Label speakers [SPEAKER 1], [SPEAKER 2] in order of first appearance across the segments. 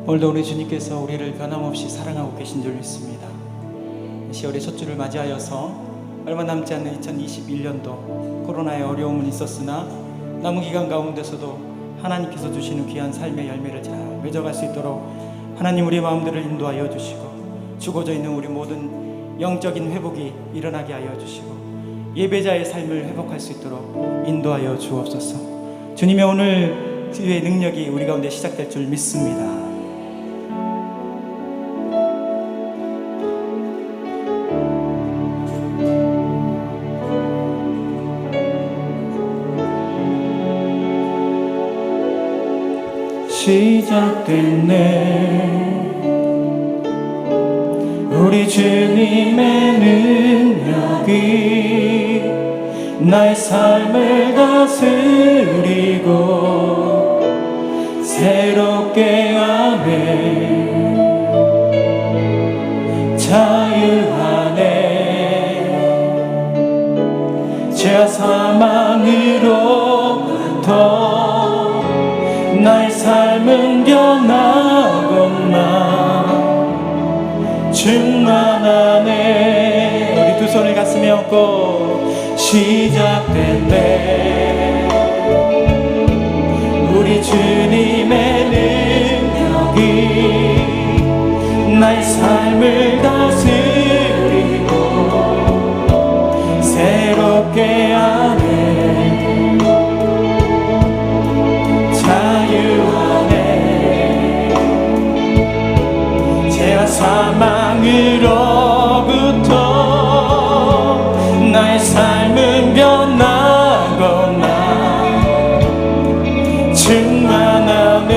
[SPEAKER 1] 오늘도 우리 주님께서 우리를 변함없이 사랑하고 계신 줄 믿습니다. 10월의 첫 주를 맞이하여서 얼마 남지 않는 2021년도 코로나의 어려움은 있었으나 남은 기간 가운데서도 하나님께서 주시는 귀한 삶의 열매를 잘 맺어갈 수 있도록 하나님 우리의 마음들을 인도하여 주시고 죽어져 있는 우리 모든 영적인 회복이 일어나게 하여 주시고 예배자의 삶을 회복할 수 있도록 인도하여 주옵소서. 주님의 오늘 주의 능력이 우리 가운데 시작될 줄 믿습니다. 시작됐네 우리 주님의 능력이 나의 삶을 다스리고 새롭게 하네 자유하네 죄와 사망으로부터 나의 삶은 변하건만 충만하네. 우리 두 손을 가슴에 얹고 시작됐네 우리 주님의 능력이 나의 삶을 다스리고 새롭게 하네 사망으로부터 나의 삶은 변하거나 충만하네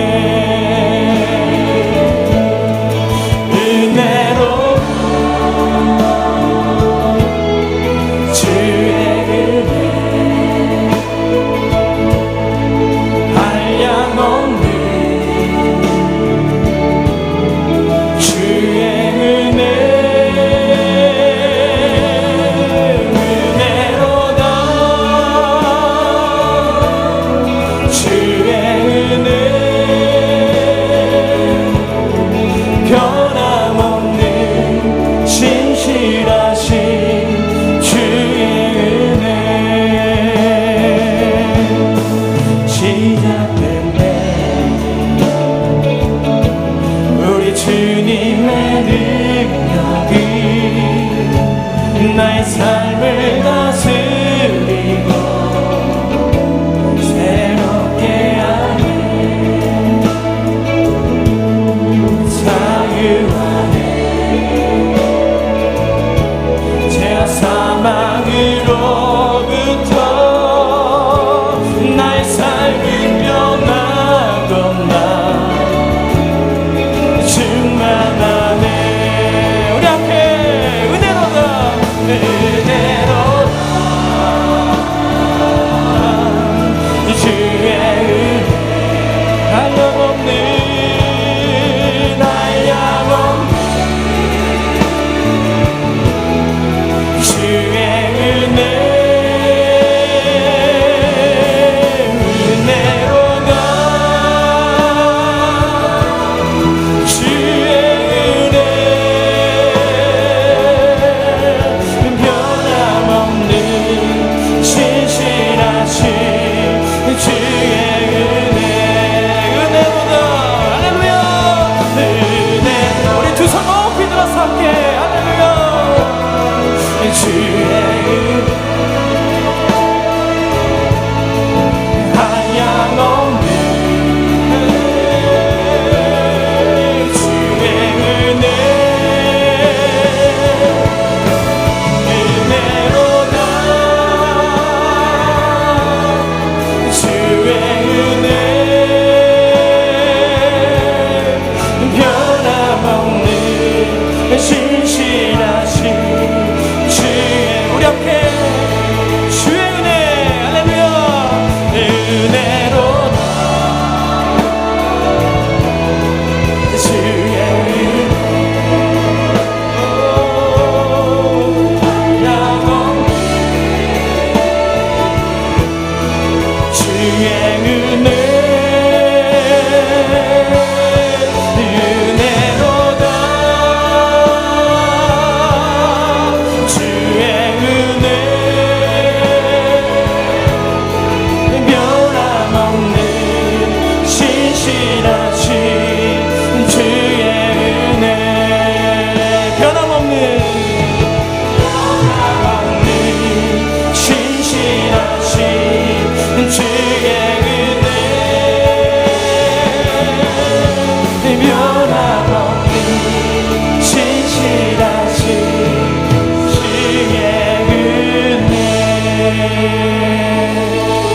[SPEAKER 1] 은혜로 주의 은혜 한량없는 주의 은혜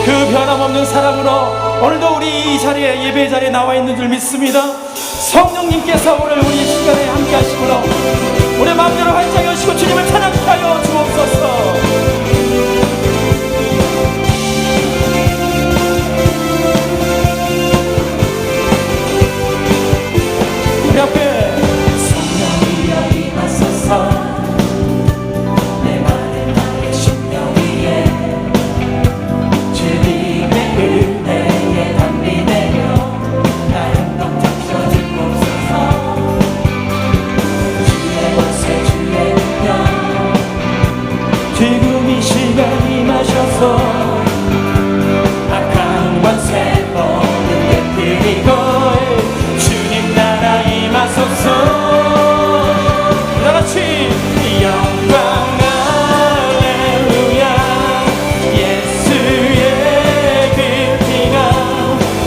[SPEAKER 1] 그 변함없는 사랑으로 오늘도 우리 이 자리에 예배 자리에 나와 있는 줄 믿습니다. 성령님께서 오늘 우리 시간에 함께 하시므로 우리 마음대로 활짝 여시고 주님을 찬양하여 주옵소서. 우리 앞에 지금 이 시간 임하셔서 악한 권세 모든 깨뜨리고 주님 나라 임하소서. 다같이 영광 할렐루야. 예수의 그 피가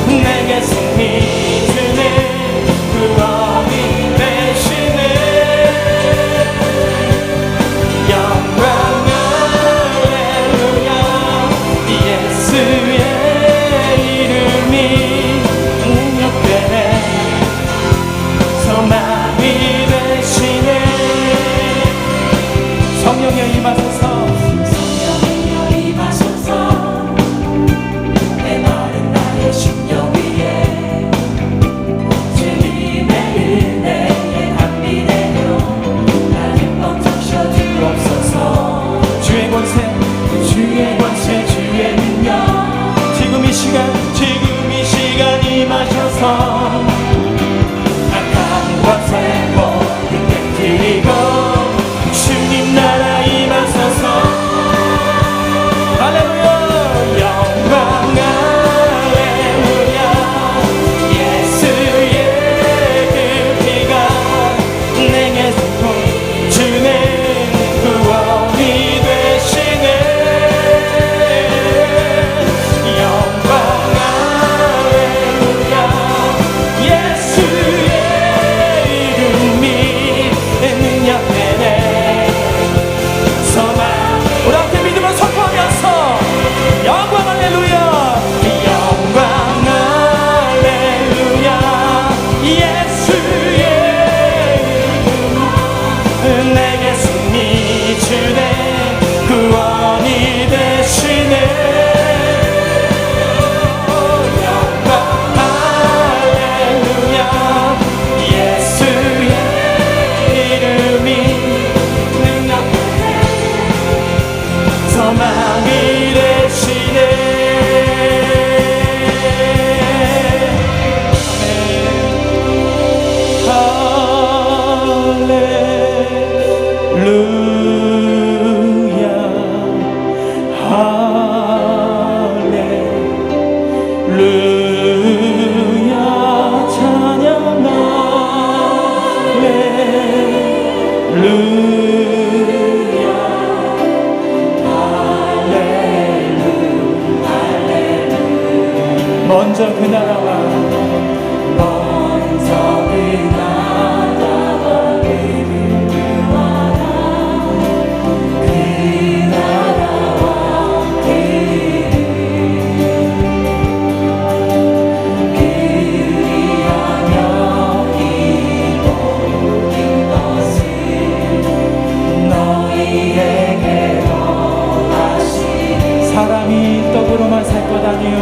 [SPEAKER 1] 내게 승리 주네. 구원이 되시네. 영광 예수의 이름이 능력되네. 소망이 되시네. 성령여 임하소서.
[SPEAKER 2] 성령여 임하소서. 내 마른 나의 심령 위에 주님의 은혜에 담비 되며 나를 멈춰 주옵소서.
[SPEAKER 1] 주의 권세 주의 권세 주의 능력 지금 이 시간 임하셔서 악한 권세 모든 깨뜨리고 주님 나라 임하소서. 할렐루야. 영광 할렐루야. 예수의 그 피가 내게 support 주네. 구원이 되시네. 영광 할렐루야. 예수의 이름이 능력되네. 소망 우리 함께 믿음을 선포하면서 영광 할렐루야. 영광 할렐루야. 예수의 이름 내게 승리 주네. 구원이 되시네. 영광 할렐루야. 예수의 이름이 능력되네. 소망이 되시네. 할렐루야. 할렐루야. 찬양 할렐루야. 먼저 그 나라와
[SPEAKER 2] 먼저 그 나라와 그를 구하라. 그 나라와 그리하며 이 모든 것을 너희에게 더하시리.
[SPEAKER 1] 사람이 떡으로만 살 것 아니요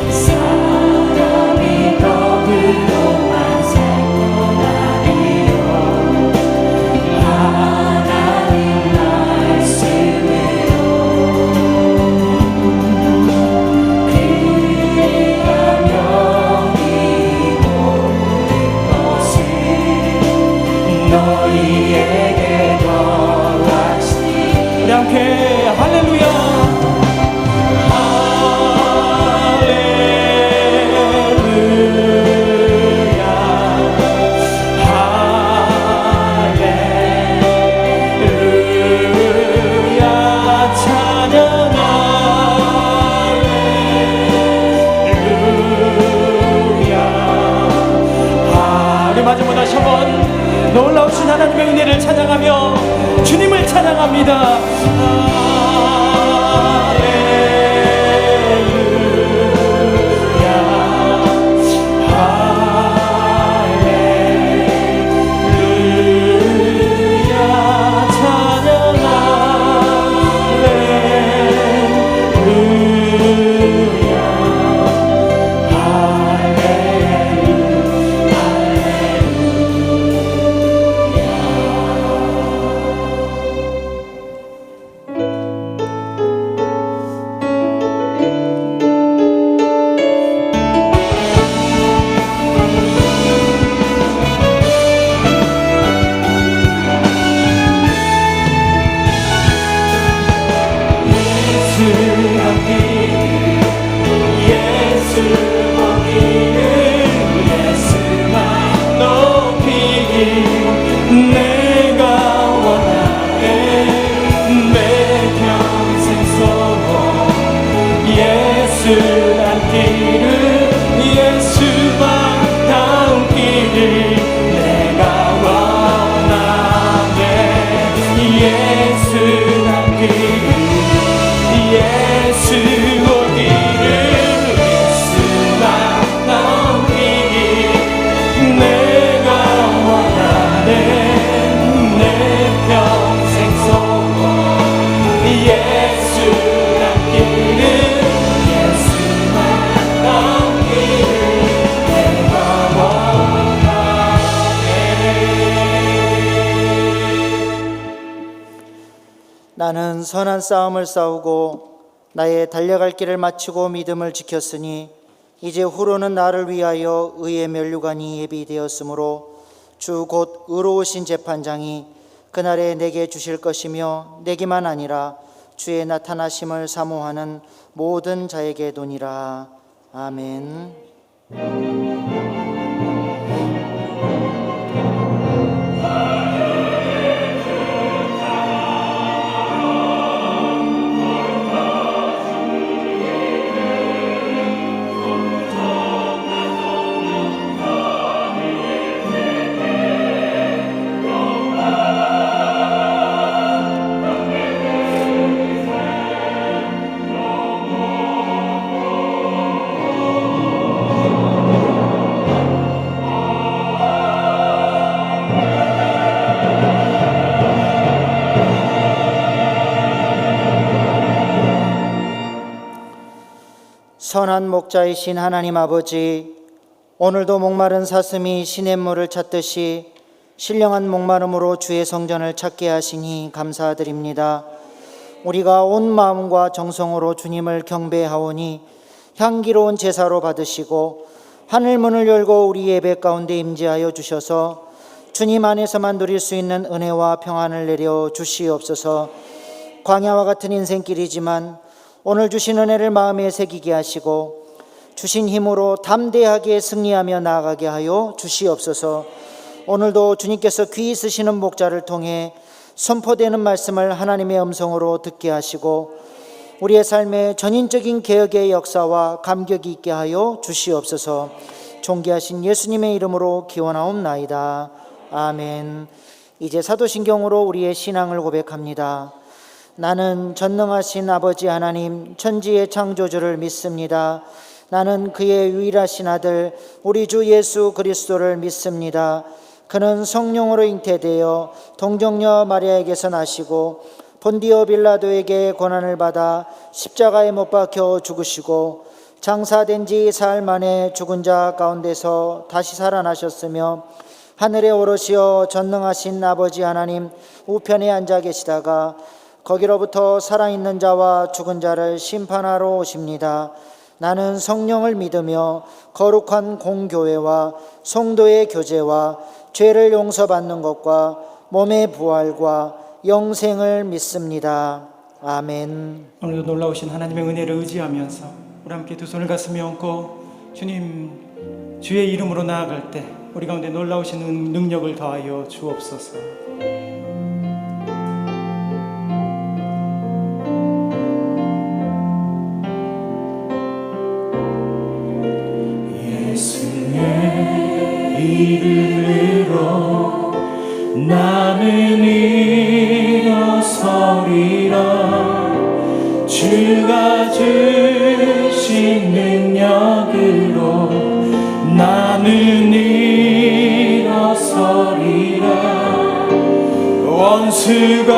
[SPEAKER 2] 사람이 떡으로만 살 것 아니요 하나님 말씀으로 그리하며 이 모든 것을 너희에게 더하시리.
[SPEAKER 1] 우리 함께 할렐루야. 마지막 다시 한번 놀라우신 하나님의 은혜를 찬양하며 주님을 찬양합니다.
[SPEAKER 3] 나는 선한 싸움을 싸우고 나의 달려갈 길을 마치고 믿음을 지켰으니 이제 후로는 나를 위하여 의의 면류관이 예비되었으므로 주 곧 의로우신 재판장이 그날에 내게 주실 것이며 내게만 아니라 주의 나타나심을 사모하는 모든 자에게도니라. 아멘. 선한 목자이신 하나님 아버지, 오늘도 목마른 사슴이 시냇물을 찾듯이 신령한 목마름으로 주의 성전을 찾게 하시니 감사드립니다. 우리가 온 마음과 정성으로 주님을 경배하오니 향기로운 제사로 받으시고 하늘문을 열고 우리 예배 가운데 임재하여 주셔서 주님 안에서만 누릴 수 있는 은혜와 평안을 내려 주시옵소서. 광야와 같은 인생길이지만 오늘 주신 은혜를 마음에 새기게 하시고 주신 힘으로 담대하게 승리하며 나아가게 하여 주시옵소서. 오늘도 주님께서 귀 있으시는 목자를 통해 선포되는 말씀을 하나님의 음성으로 듣게 하시고 우리의 삶에 전인적인 개혁의 역사와 감격이 있게 하여 주시옵소서. 존귀하신 예수님의 이름으로 기원하옵나이다. 아멘. 이제 사도신경으로 우리의 신앙을 고백합니다. 나는 전능하신 아버지 하나님 천지의 창조주를 믿습니다. 나는 그의 유일하신 아들 우리 주 예수 그리스도를 믿습니다. 그는 성령으로 잉태되어 동정녀 마리아에게서 나시고 본디오 빌라도에게 고난을 받아 십자가에 못 박혀 죽으시고 장사된 지 사흘 만에 죽은 자 가운데서 다시 살아나셨으며 하늘에 오르시어 전능하신 아버지 하나님 우편에 앉아 계시다가 거기로부터 살아있는 자와 죽은 자를 심판하러 오십니다. 나는 성령을 믿으며 거룩한 공교회와 성도의 교제와 죄를 용서받는 것과 몸의 부활과 영생을 믿습니다. 아멘.
[SPEAKER 1] 오늘도 놀라우신 하나님의 은혜를 의지하면서 우리 함께 두 손을 가슴에 얹고 주님 주의 이름으로 나아갈 때 우리 가운데 놀라우신 능력을 더하여 주옵소서.
[SPEAKER 2] 이름으로 나는 일어서리라. 주가 주신 능력으로 나는 일어서리라. 원수가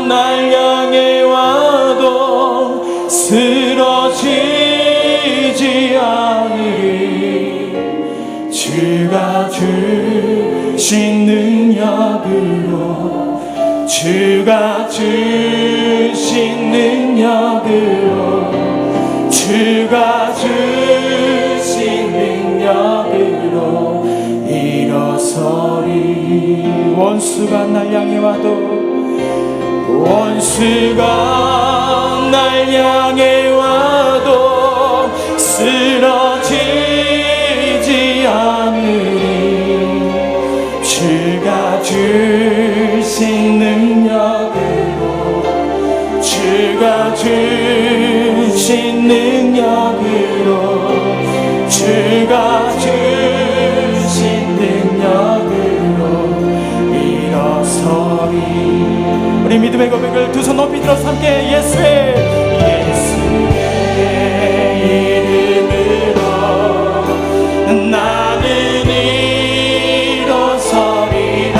[SPEAKER 2] 날 향해 와도 쓰러지지 않으리. 주가 주신 능력으로 주가 주신 능력으로 주가 주신 능력으로 일어서리. 원수가 날 향해 와도 원수가 날 향해 와도 쓰러지지 않으리. 주가 주신 능력으로 주가 주신 능력으로 주가 주신 능력으로 일어서리. 우리 믿음의 고백을 두 손 높이 들어서 함께 예수의 이름으로 나는 일어서리라.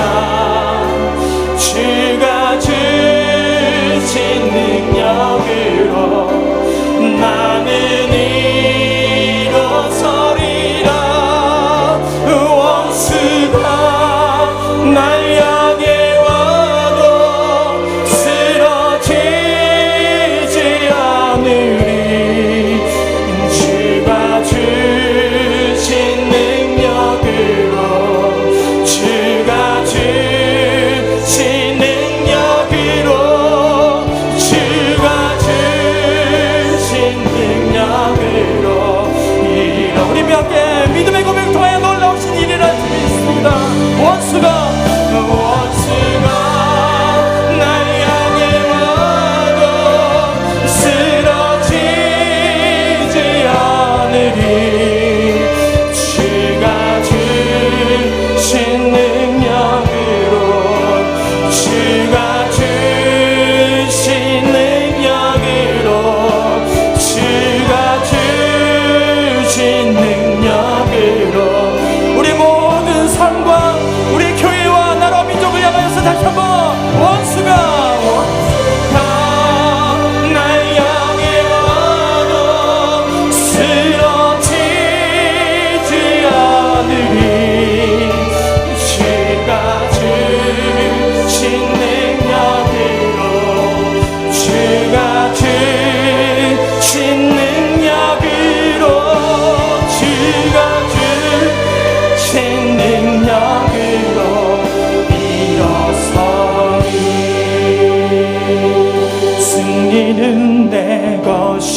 [SPEAKER 2] 주가 주신 능력으로 나는 일어서리라. 원수가 날 향해 와도 쓰러지지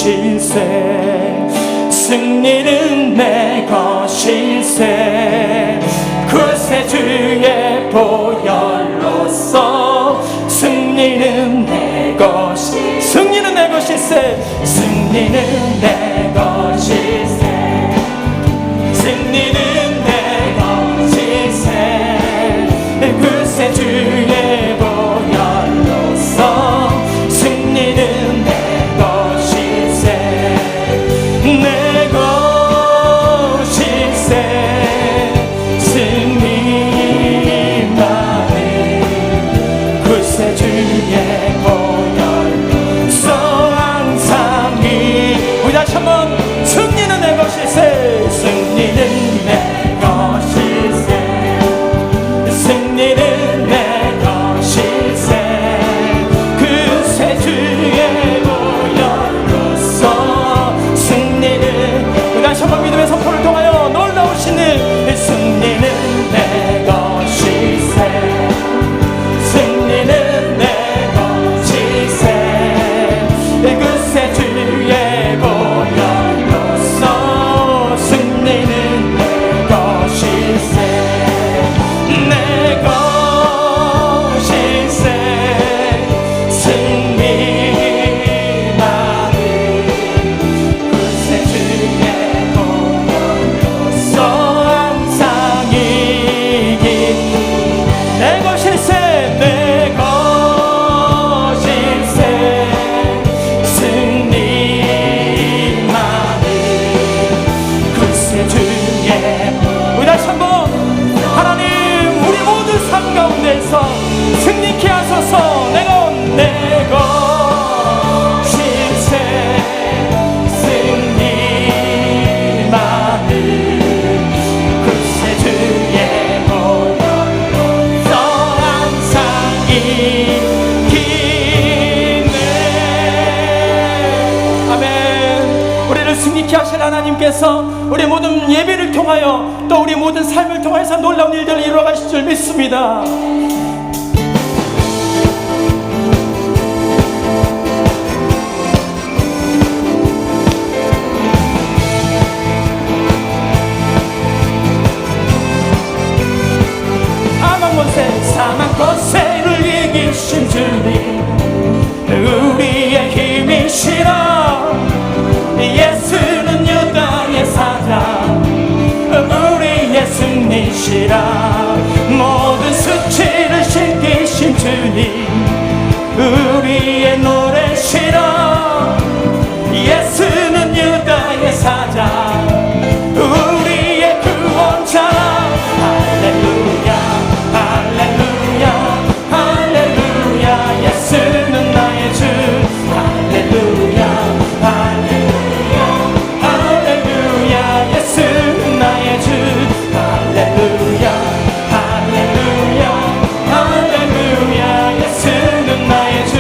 [SPEAKER 2] 것일세 승리는 내 것일세 구세주의 보혈로서 승리는 내 것이 승리는 내 것일세 승리는 내 것일세 승리는 내 것일세 구세주의 보혈로서 승리는 내 것일세 내 것일세 승리만을 구세주의 보혈로서 항상 우리 다시 한번 승리는 내 것일세 승리는 내 것일세 승리는 내 것일세 구세주의 보혈로서 승리는 우리 다시 한번 믿음의 선포를 통하여 놀라우신 일 승리는 내 것일세 승리는 내 것일세 구세주의 보혈로서 승리는 내 것일세 내 것일세 승리만을 구세주의 보혈로서 항상 이긴 내 것일세 내 것일세 승리만을 구세주의 우리 다시 한번 하나님 우리 모든 삶 가운데서 승리케 하소서 내 것일세 승리만을 구세주의 보혈로서 항상 이기네 아멘 우리를 승리케 하실 하나님께서 우리 모든 예배를 통하여 또 우리 모든 삶을 통해서 놀라운 일들을 이루어 가실 줄 믿습니다. 사망 권세를 이기신 주님 우리의 힘이시라 예수는 유다의 사자 우리의 승리시라 모든 수치를 씻기신 주님 우리의 노래시라 예수는 유다의 사자 우리의 구원자 할렐루야 할렐루야 할렐루야 예수는 나의 주 할렐루야 할렐루야 할렐루야 예수는 나의 주 할렐루야 할렐루야 할렐루야 예수는 나의 주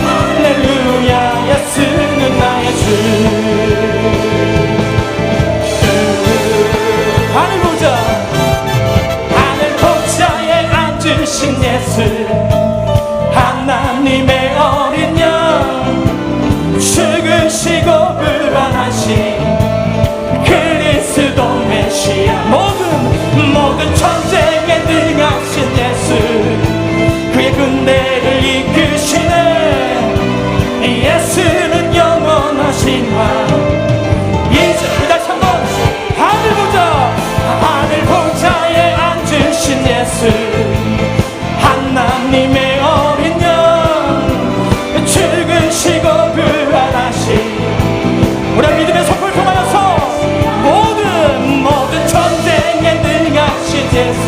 [SPEAKER 2] 할렐루야 예수는 나의 주 하늘 보좌에 앉으신 예수 하나님의 어린 양 죽으시고 부활하신 그리스도 메시아 모든 전쟁에 능하신 예수 그의 군대를 이끄시네 예수는 영원하신 왕 이제 다시 한번 하늘 보좌에 앉으신 예수 하나님의 어린 양 죽으시고 부활하신 우리 믿음의 선포를 통하여서 모든 전쟁에 능하신 예수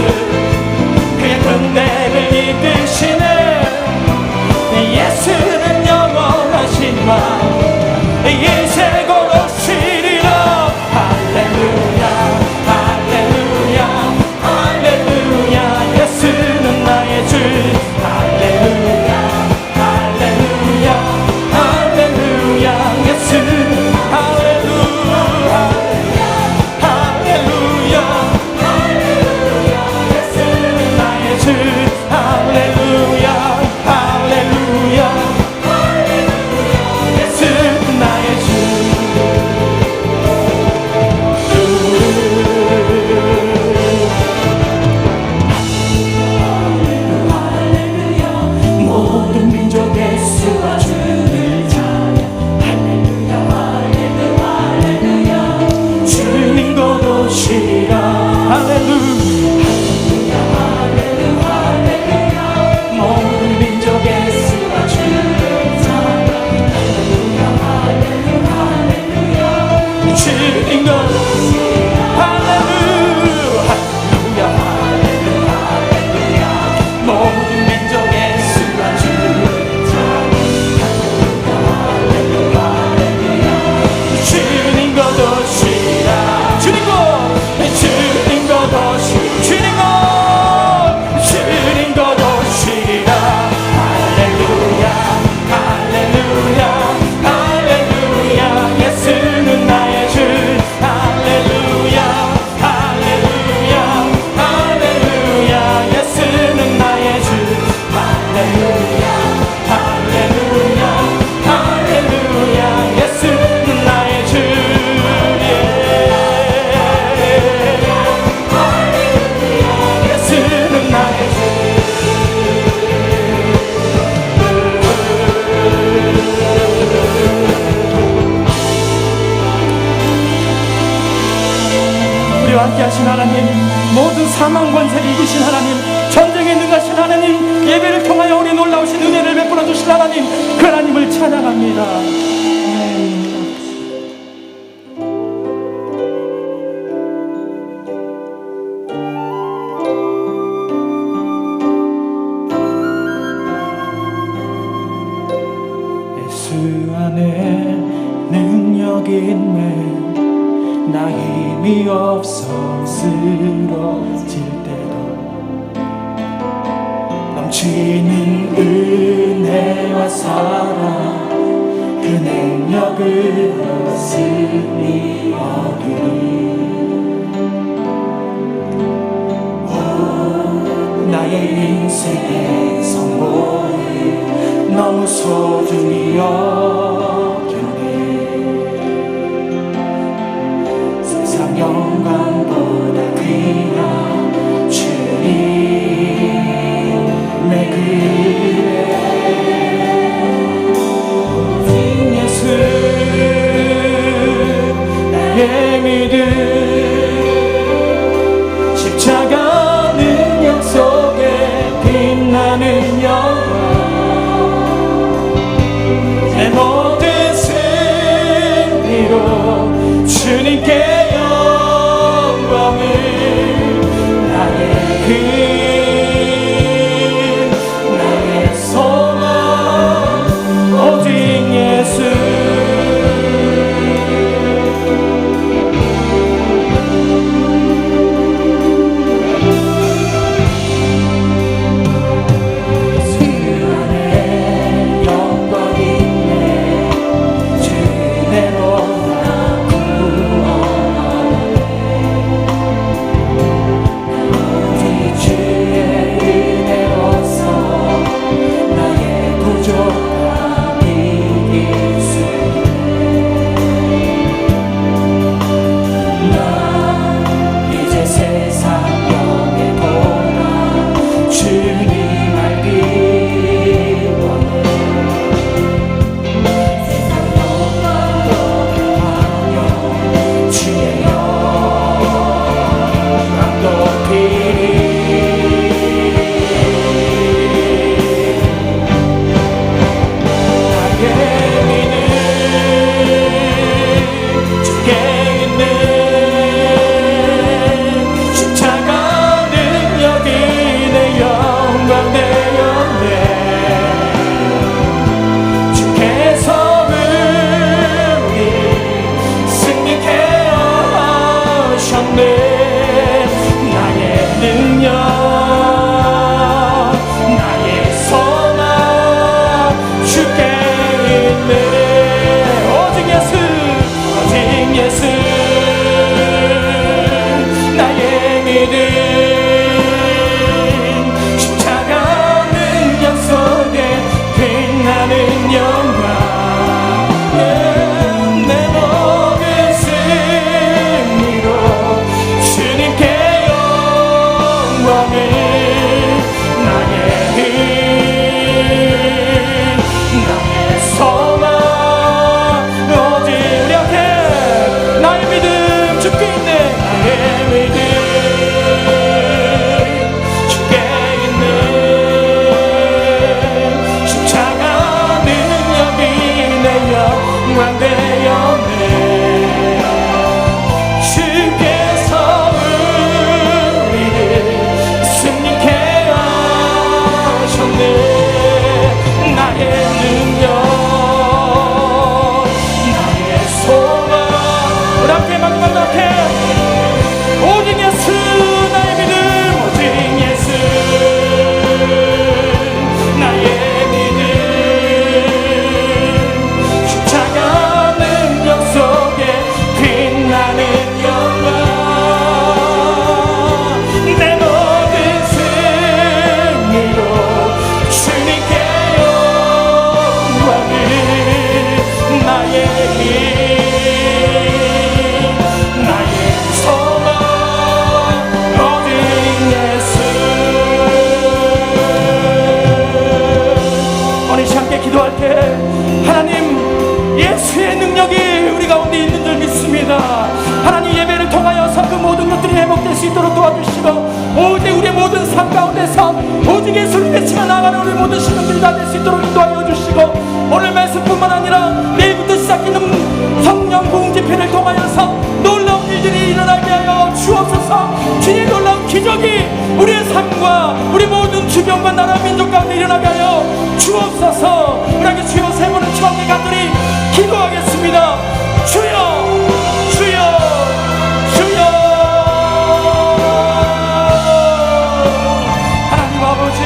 [SPEAKER 2] 그의 군대를 이끄시네 예수는 영원하신 왕 이제 곧 오시리라 할렐루야 할렐루야 할렐루야 예수는 나의 주 할렐루야 할렐루야 할렐루야 예수 할렐루야 할렐루야 할렐루야 예수는 나의 주 할렐루야 할렐루야 쉬리라. 할렐루야 모든 민족의 수가 주를 찬양하리. 주님 것 할렐루야 모든 민족의 수가 주를 주님 것도 쉬라. 주님 것 주님 것도 주님 것도 쉬라. 할렐루야 할렐루야 할렐루야 예수는 나의 주. 할렐루야 할렐루야 할렐루야 예수는 나의 주. 할렐루야 할렐루야 할렐루야 예수는 나의 주. 예수는 나의 주. 우리와 함께 하신 하나님, 모든 사망 권세를 이기신 하나님, 전쟁에 능하신 하나님, 예배를 통하여 우리 놀라우신 은혜를 베풀어 주신 하나님, 그 하나님을 찬양합니다. 예수 안에 능력이 있네. 나 힘이 없어 쓰러질 때도 넘치는 은혜와 사랑 그 능력으로 승리 얻으리. 나의 인생의 성공을 너무 소중히 여겼네. 세상 영광보다 귀한 주님 내 길에 오직 예수 나의 믿음 십자가 능력 속에 빛나는 영광 내 모든 승리로 주님께 영광을 나의 그 나의 소망 오직 예수. 주 믿습니다. 하나님, 예배를 통하여서 그 모든 것들이 회복될 수 있도록 도와주시고, 오직 우리의 모든 삶 가운데서 오직 예수를 외치며 나가는 우리 모든 신령들이 다 될 수 있도록 인도하여 주시고, 오늘 말씀뿐만 아니라 내일부터 시작되는 성령 부흥 집회를 통하여서 놀라운 일들이 일어나게 하여 주옵소서. 주님, 놀라운 기적이 우리의 삶과 우리 모든 주변과 나라 민족 가운데 일어나게 하여 주옵소서. 우리에게 주여 세 번을 주함께 간절히 기도하겠습니다. 주여, 주여, 주여. 하나님 아버지,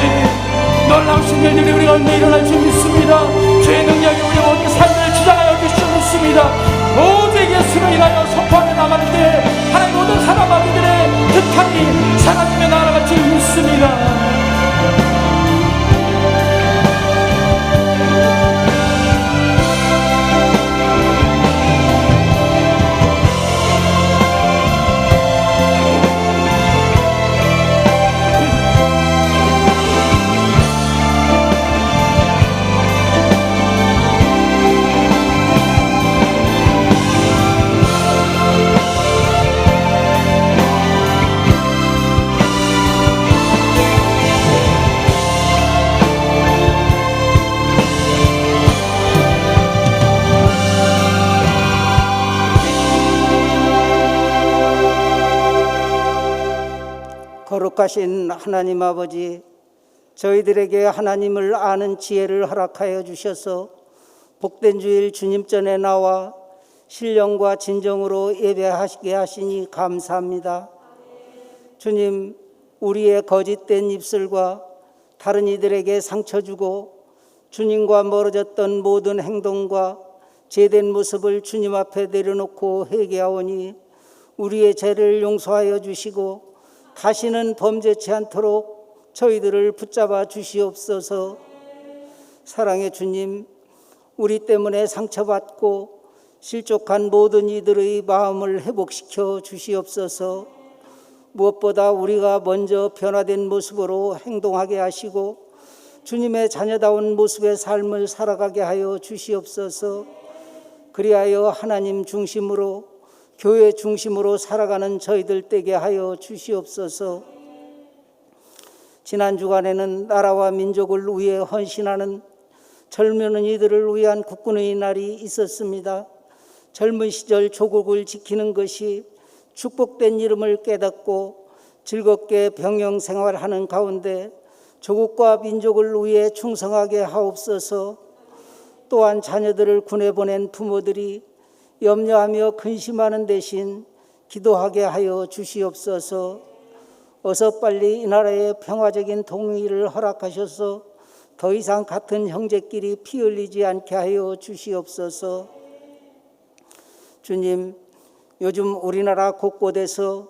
[SPEAKER 2] 놀라우신 일들이 우리 가운데 일어날 줄 믿습니다. 주의 능력이 우리 모든 삶을 주장하여 주실 줄 믿습니다. 오직 예수를 인하여 선포하며 나가는 때 하나님, 모든 사람 아들들의 득함이 사라지며 나아갈 줄 믿습니다.
[SPEAKER 4] 거룩하신 하나님 아버지, 저희들에게 하나님을 아는 지혜를 허락하여 주셔서 복된 주일 주님 전에 나와 신령과 진정으로 예배하시게 하시니 감사합니다. 주님, 우리의 거짓된 입술과 다른 이들에게 상처 주고 주님과 멀어졌던 모든 행동과 죄된 모습을 주님 앞에 내려놓고 회개하오니 우리의 죄를 용서하여 주시고 다시는 범죄치 않도록 저희들을 붙잡아 주시옵소서. 사랑의 주님, 우리 때문에 상처받고 실족한 모든 이들의 마음을 회복시켜 주시옵소서. 무엇보다 우리가 먼저 변화된 모습으로 행동하게 하시고 주님의 자녀다운 모습의 삶을 살아가게 하여 주시옵소서. 그리하여 하나님 중심으로, 교회 중심으로 살아가는 저희들 되게 하여 주시옵소서. 지난 주간에는 나라와 민족을 위해 헌신하는 젊은이들을 위한 국군의 날이 있었습니다. 젊은 시절 조국을 지키는 것이 축복된 이름을 깨닫고 즐겁게 병영 생활하는 가운데 조국과 민족을 위해 충성하게 하옵소서. 또한 자녀들을 군에 보낸 부모들이 염려하며 근심하는 대신 기도하게 하여 주시옵소서. 어서 빨리 이 나라의 평화적인 통일을 허락하셔서 더 이상 같은 형제끼리 피 흘리지 않게 하여 주시옵소서. 주님, 요즘 우리나라 곳곳에서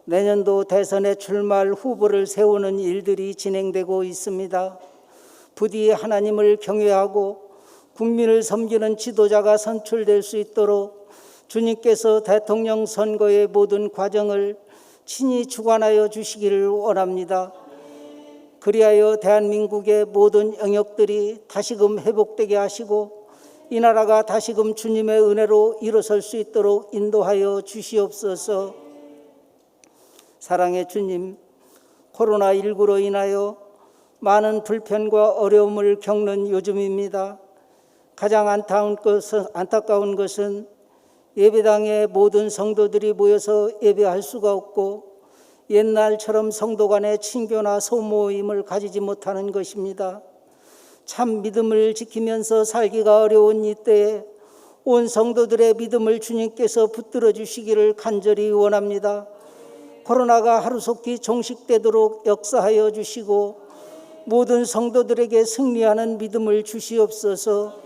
[SPEAKER 4] 내년도 대선에 출마할 후보를 세우는 일들이 진행되고 있습니다. 부디 하나님을 경외하고 국민을 섬기는 지도자가 선출될 수 있도록 주님께서 대통령 선거의 모든 과정을 친히 주관하여 주시기를 원합니다. 그리하여 대한민국의 모든 영역들이 다시금 회복되게 하시고 이 나라가 다시금 주님의 은혜로 일어설 수 있도록 인도하여 주시옵소서. 사랑의 주님, 코로나19로 인하여 많은 불편과 어려움을 겪는 요즘입니다. 가장 안타까운 것은 예배당에 모든 성도들이 모여서 예배할 수가 없고 옛날처럼 성도 간의 친교나 소모임을 가지지 못하는 것입니다. 참 믿음을 지키면서 살기가 어려운 이때에 온 성도들의 믿음을 주님께서 붙들어 주시기를 간절히 원합니다. 코로나가 하루속히 종식되도록 역사하여 주시고 모든 성도들에게 승리하는 믿음을 주시옵소서.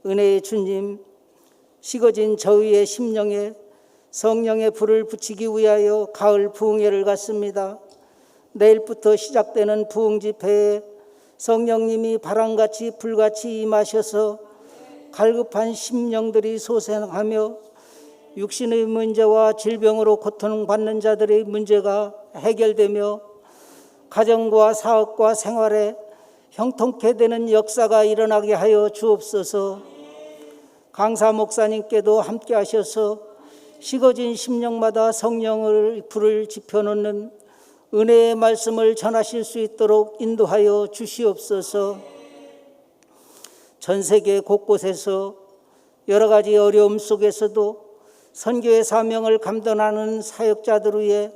[SPEAKER 4] 은혜의 주님, 식어진 저희의 심령에 성령의 불을 붙이기 위하여 가을 부흥회를 갖습니다. 내일부터 시작되는 부흥 집회에 성령님이 바람같이 불같이 임하셔서 갈급한 심령들이 소생하며 육신의 문제와 질병으로 고통받는 자들의 문제가 해결되며 가정과 사업과 생활에 형통케 되는 역사가 일어나게 하여 주옵소서. 강사 목사님께도 함께 하셔서 식어진 심령마다 성령을 불을 지펴놓는 은혜의 말씀을 전하실 수 있도록 인도하여 주시옵소서. 전 세계 곳곳에서 여러 가지 어려움 속에서도 선교의 사명을 감당하는 사역자들 위해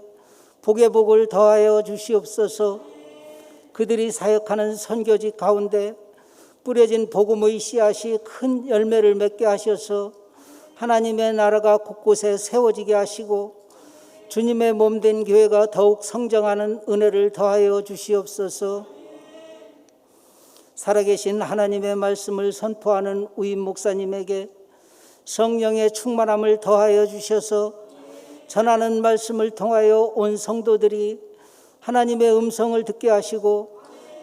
[SPEAKER 4] 복의 복을 더하여 주시옵소서. 그들이 사역하는 선교지 가운데 뿌려진 복음의 씨앗이 큰 열매를 맺게 하셔서 하나님의 나라가 곳곳에 세워지게 하시고 주님의 몸된 교회가 더욱 성장하는 은혜를 더하여 주시옵소서. 살아계신 하나님의 말씀을 선포하는 우임 목사님에게 성령의 충만함을 더하여 주셔서 전하는 말씀을 통하여 온 성도들이 하나님의 음성을 듣게 하시고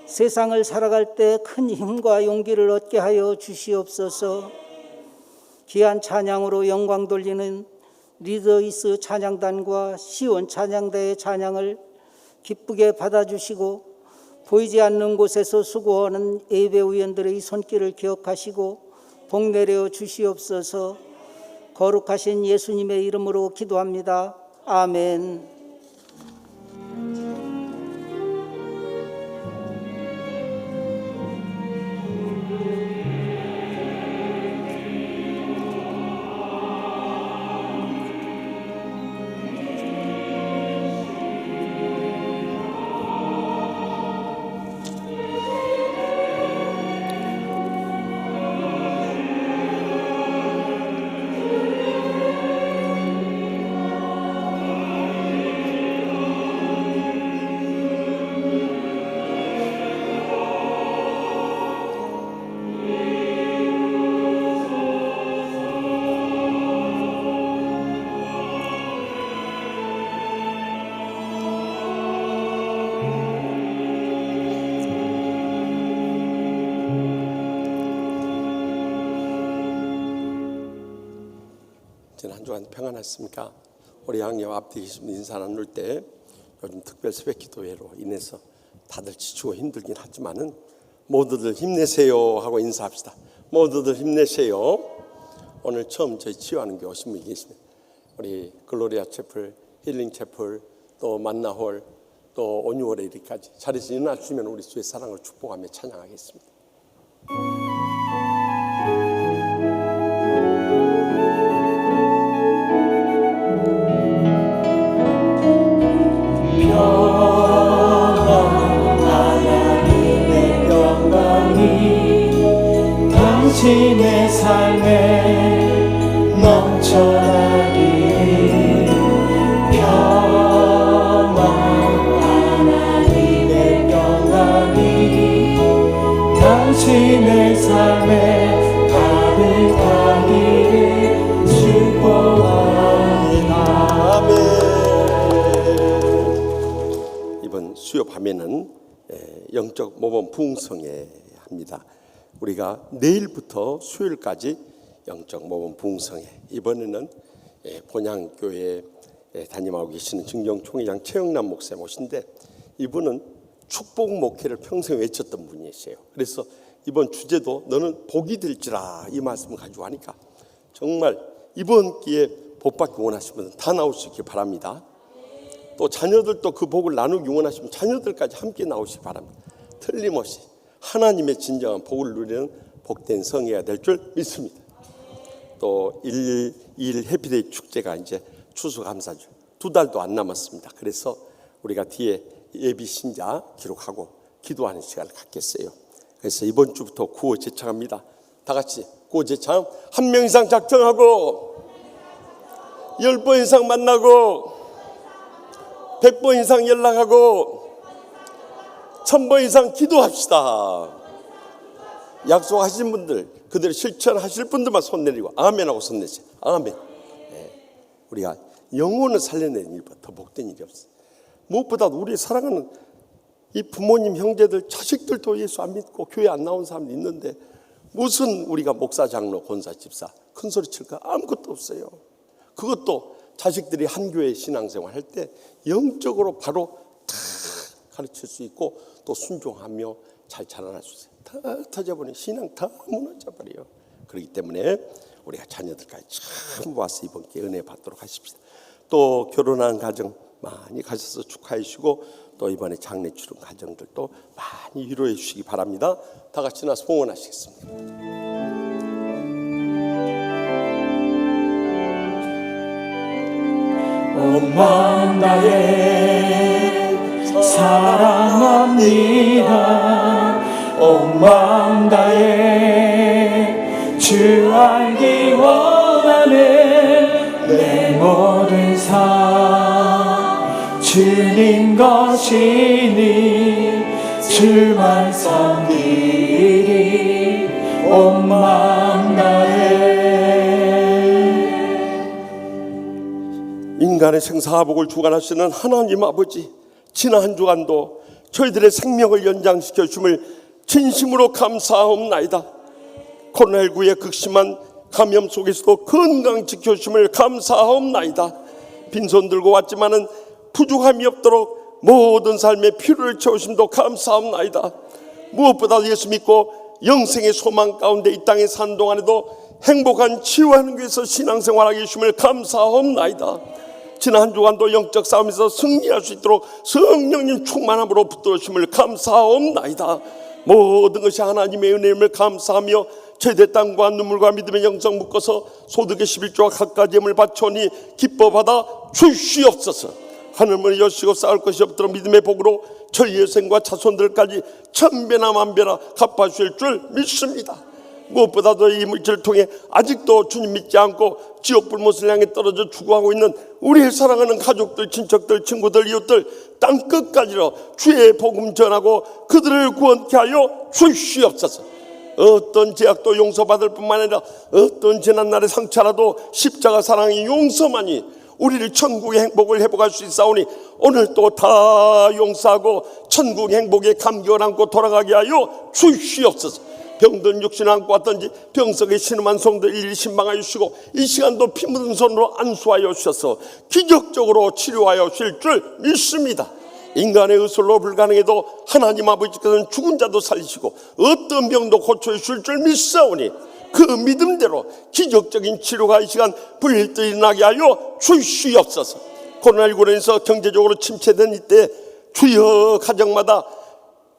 [SPEAKER 4] 세상을 살아갈 때 큰 힘과 용기를 얻게 하여 주시옵소서. 귀한 찬양으로 영광 돌리는 리더이스 찬양단과 시온 찬양대의 찬양을 기쁘게 받아주시고 보이지 않는 곳에서 수고하는 예배위원들의 손길을 기억하시고 복 내려 주시옵소서. 거룩하신 예수님의 이름으로 기도합니다. 아멘.
[SPEAKER 5] 한 주간 평안했습니까? 우리 양념 앞뒤 계신 인사 나눌 때 요즘 특별 새벽 기도회로 인해서 다들 지치고 힘들긴 하지만은 모두들 힘내세요 하고 인사합시다. 모두들 힘내세요. 오늘 처음 저희 치유하는 게 오신 분이 계십니다. 우리 글로리아 채플, 힐링 채플, 또 만나홀, 또 온유월에 이렇게까지 자리에서 일어나 주시면 우리 주의 사랑을 축복하며 찬양하겠습니다.
[SPEAKER 2] 당신의 삶에 넘쳐나기를 평안 하나님의 평안이 당신의 삶에 가득하기를 축복합니다.
[SPEAKER 5] 아멘. 이번 수요 밤에는 영적 모범 부흥성회 합니다. 우리가 내일부터 수요일까지 영적 모범 부흥성회, 이번에는 본향교회 담임하고 계시는 증정총회장 최영남 목사님 오신데, 이분은 축복 목회를 평생 외쳤던 분이세요. 그래서 이번 주제도 너는 복이 될지라 이 말씀을 가지고 하니까 정말 이번 기회에 복받기 원하시는 분은 다 나올 수 있기 바랍니다. 또 자녀들도 그 복을 나누기 원하시면 자녀들까지 함께 나오시기 바랍니다. 틀림없이 하나님의 진정한 복을 누리는 복된 성회가 될 줄 믿습니다. 또 1.1 해피데이 축제가 이제 추수감사절 2달도 안 남았습니다. 그래서 우리가 뒤에 예비 신자 기록하고 기도하는 시간을 갖겠어요. 그래서 이번 주부터 구호 제창합니다. 다 같이 구호 제창. 1명 이상 작정하고 10번 이상 만나고 100번 이상 연락하고 1000번 이상 기도합시다. 약속하신 분들, 그대로 실천하실 분들만 손 내리고 아멘하고 손 내세요. 아멘. 우리가 영혼을 살려내는 일보다 더 복된 일이 없어요. 무엇보다도 우리 사랑하는 이 부모님, 형제들, 자식들도 예수 안 믿고 교회 안 나온 사람도 있는데 무슨 우리가 목사, 장로, 권사, 집사 큰 소리 칠까? 아무것도 없어요. 그것도 자식들이 한 교회 신앙생활 할 때 영적으로 바로 다 가르칠 수 있고 또 순종하며 잘 자라날 수 있어요. 다 터져버리면 신앙 다 무너져 버려요. 그렇기 때문에 우리가 자녀들까지 참 모아서 이번 기회에 은혜 받도록 하십시다. 또 결혼한 가정 많이 가셔서 축하해 주시고 또 이번에 장례 치른 가정들도 많이 위로해 주시기 바랍니다. 다 같이 나서 봉헌하시겠습니다.
[SPEAKER 2] 온 마음 다해 사랑합니다. 온 마음 다해 주 알기 원하는 내 모든 삶 주님 것이니 주만 섬기리 온 마음 다해.
[SPEAKER 5] 인간의 생사복을 주관하시는 하나님 아버지, 지난 한 주간도 저희들의 생명을 연장시켜 주심을 진심으로 감사하옵나이다. 코로나19의 극심한 감염 속에서도 건강 지켜주심을 감사하옵나이다. 빈손 들고 왔지만은 부족함이 없도록 모든 삶의 필요를 채우심도 감사하옵나이다. 무엇보다 예수 믿고 영생의 소망 가운데 이 땅에 산 동안에도 행복한 치유하는 교회에서 신앙생활하게 해주심을 감사하옵나이다. 지난 한 주간도 영적 싸움에서 승리할 수 있도록 성령님 충만함으로 붙들어 주심을 감사하옵나이다. 모든 것이 하나님의 은혜임을 감사하며 제대 땅과 눈물과 믿음의 영성 묶어서 소득의 11조와 갖가지 예물을 바쳐니 기뻐 받아 주시옵소서. 하늘문을 여시고 쌓을 것이 없도록 믿음의 복으로 저희의 생과 자손들까지 천배나 만배나 갚아주실 줄 믿습니다. 무엇보다도 이 물질을 통해 아직도 주님 믿지 않고 지옥 불못을 향해 떨어져 죽어가고 있는 우리의 사랑하는 가족들, 친척들, 친구들, 이웃들 땅끝까지로 주의 복음 전하고 그들을 구원케 하여 주시옵소서. 어떤 죄악도 용서받을 뿐만 아니라 어떤 지난날의 상처라도 십자가 사랑의 용서만이 우리를 천국의 행복을 회복할 수 있사오니 오늘 또 다 용서하고 천국의 행복에 감격을 안고 돌아가게 하여 주시옵소서. 병든 육신을 안고 왔던지 병석에 신음한 성들 일일이 신방하여 주시고 이 시간도 피 묻은 손으로 안수하여 주셔서 기적적으로 치료하여 주실 줄 믿습니다. 인간의 의술로 불가능해도 하나님 아버지께서는 죽은 자도 살리시고 어떤 병도 고쳐주실 줄 믿사오니 그 믿음대로 기적적인 치료가 이 시간 불일듯 일어나게 하여 주시옵소서. 코로나19로 인해서 경제적으로 침체된 이때 주여 가정마다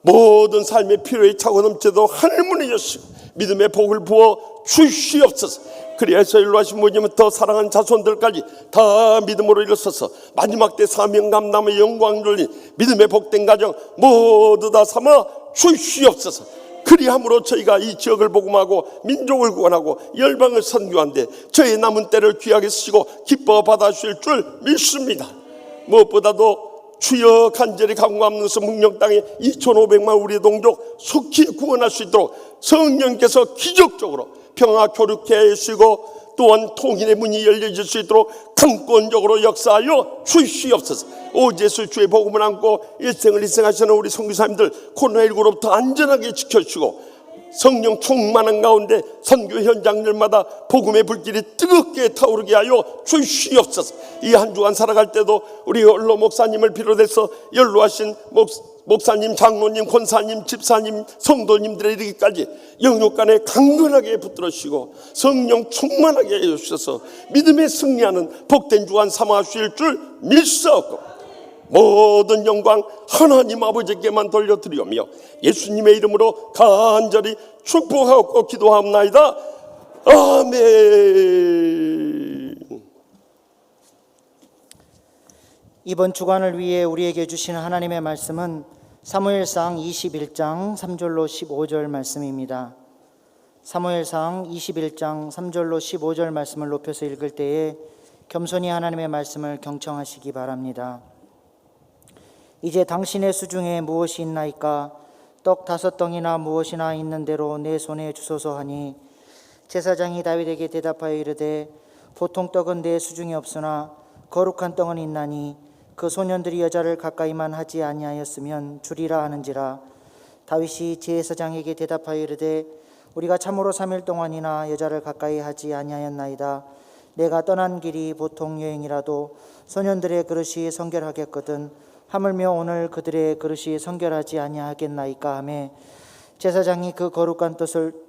[SPEAKER 5] 모든 삶의 필요에 차고 넘쳐도 하늘문을 여시고 믿음의 복을 부어 주시옵소서. 그리하여서 일로하신 모님부터 사랑하는 자손들까지 다 믿음으로 일어서서 마지막 때 사명 감당의 영광 돌린 믿음의 복된 가정 모두 다 삼아 주시옵소서. 그리함으로 저희가 이 지역을 복음하고 민족을 구원하고 열방을 선교한데 저희 남은 때를 귀하게 쓰시고 기뻐 받아주실 줄 믿습니다. 무엇보다도 주여 간절히 간구하는 것은 묵령 땅에 2,500만 우리의 동족 속히 구원할 수 있도록 성령께서 기적적으로 평화 교류케 해주시고 또한 통일의 문이 열려질 수 있도록 강권적으로 역사하여 주시옵소서. 오제수 주의 복음을 안고 일생을 희생하시는 우리 선교사님들 코로나19로부터 안전하게 지켜주시고 성령 충만한 가운데 선교 현장들마다 복음의 불길이 뜨겁게 타오르게 하여 주시옵소서. 이 한 주간 살아갈 때도 우리 연로 목사님을 비롯해서 연로하신 목사님, 장로님, 권사님, 집사님, 성도님들에 이르기까지 영육간에 강건하게 붙들어 주시고 성령 충만하게 해주셔서 믿음에 승리하는 복된 주간 삼아 주실 줄 믿사옵고 모든 영광 하나님 아버지께만 돌려드리오며 예수님의 이름으로 간절히 축복하고 기도하옵나이다. 아멘.
[SPEAKER 3] 이번 주간을 위해 우리에게 주시는 하나님의 말씀은 사무엘상 21장 3절로 15절 말씀입니다. 사무엘상 21장 3절로 15절 말씀을 높여서 읽을 때에 겸손히 하나님의 말씀을 경청하시기 바랍니다. 이제 당신의 수중에 무엇이 있나이까? 떡 5덩이나 무엇이나 있는 대로 내 손에 주소서 하니 제사장이 다윗에게 대답하여 이르되 보통 떡은 내 수중에 없으나 거룩한 떡은 있나니 그 소년들이 여자를 가까이만 하지 아니하였으면 주리라 하는지라. 다윗이 제사장에게 대답하여 이르되 우리가 참으로 3일 동안이나 여자를 가까이 하지 아니하였나이다. 내가 떠난 길이 보통 여행이라도 소년들의 그릇이 성결하겠거든 하물며 오늘 그들의 그릇이 성결하지 아니하겠나이까 하매 제사장이 그 거룩한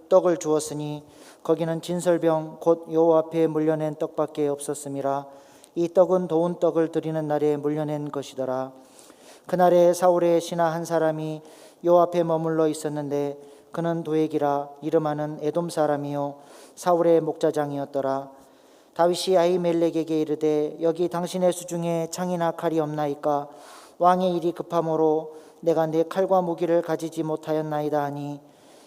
[SPEAKER 3] 떡을 주었으니 거기는 진설병 곧 여호와 앞에 물려낸 떡밖에 없었음이라. 이 떡은 도운 떡을 드리는 날에 물려낸 것이더라. 그날에 사울의 신하 한 사람이 여호와 앞에 머물러 있었는데 그는 도액이라 이름하는 에돔 사람이요 사울의 목자장이었더라. 다윗이 아히멜렉에게 이르되 여기 당신의 수중에 창이나 칼이 없나이까? 왕의 일이 급함으로 내가 내 칼과 무기를 가지지 못하였나이다 하니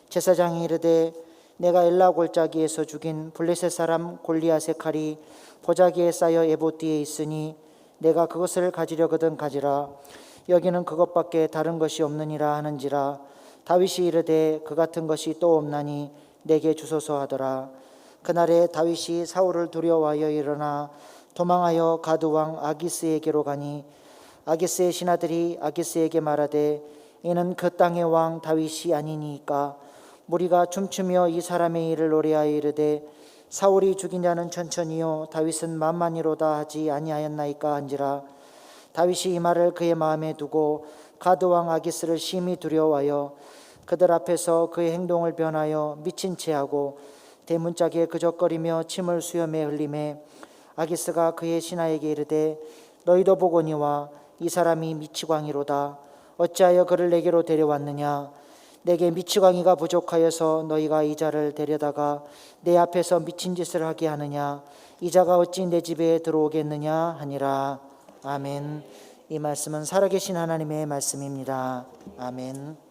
[SPEAKER 3] 제사장이 이르되 내가 엘라 골짜기에서 죽인 블레셋 사람 골리앗의 칼이 보자기에 쌓여 에봇 뒤에 있으니 내가 그것을 가지려거든 가지라. 여기는 그것밖에 다른 것이 없느니라 하는지라. 다윗이 이르되 그 같은 것이 또 없나니 내게 주소서 하더라. 그날에 다윗이 사울을 두려워하여 일어나 도망하여 가드 왕 아기스에게로 가니 아기스의 신하들이 아기스에게 말하되 이는 그 땅의 왕 다윗이 아니니까. 무리가 춤추며 이 사람의 일을 노래하여 이르되 사울이 죽인 자는 천천히요 다윗은 만만이로다 하지 아니하였나이까 한지라. 다윗이 이 말을 그의 마음에 두고 가드 왕 아기스를 심히 두려워하여 그들 앞에서 그의 행동을 변하여 미친 채 하고 대문짝에 그적거리며 침을 수염에 흘리매 아기스가 그의 신하에게 이르되 너희도 보거니와 이 사람이 미치광이로다. 어찌하여 그를 내게로 데려왔느냐? 내게 미치광이가 부족하여서 너희가 이 자를 데려다가 내 앞에서 미친 짓을 하게 하느냐? 이 자가 어찌 내 집에 들어오겠느냐 하니라. 아멘. 이 말씀은 살아계신 하나님의 말씀입니다. 아멘.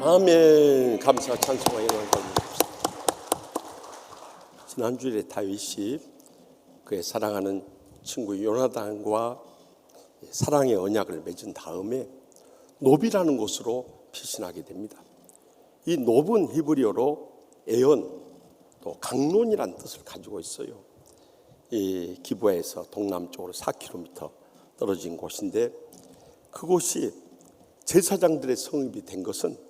[SPEAKER 5] 아멘. 감사 찬송과 영광 돌립니다. 지난주에 다윗이 그의 사랑하는 친구 요나단과 사랑의 언약을 맺은 다음에 노비라는 곳으로 피신하게 됩니다. 이 노브는 히브리어로 애언, 또 강론이라는 뜻을 가지고 있어요. 이 기브아에서 동남쪽으로 4km 떨어진 곳인데, 그곳이 제사장들의 성읍이 된 것은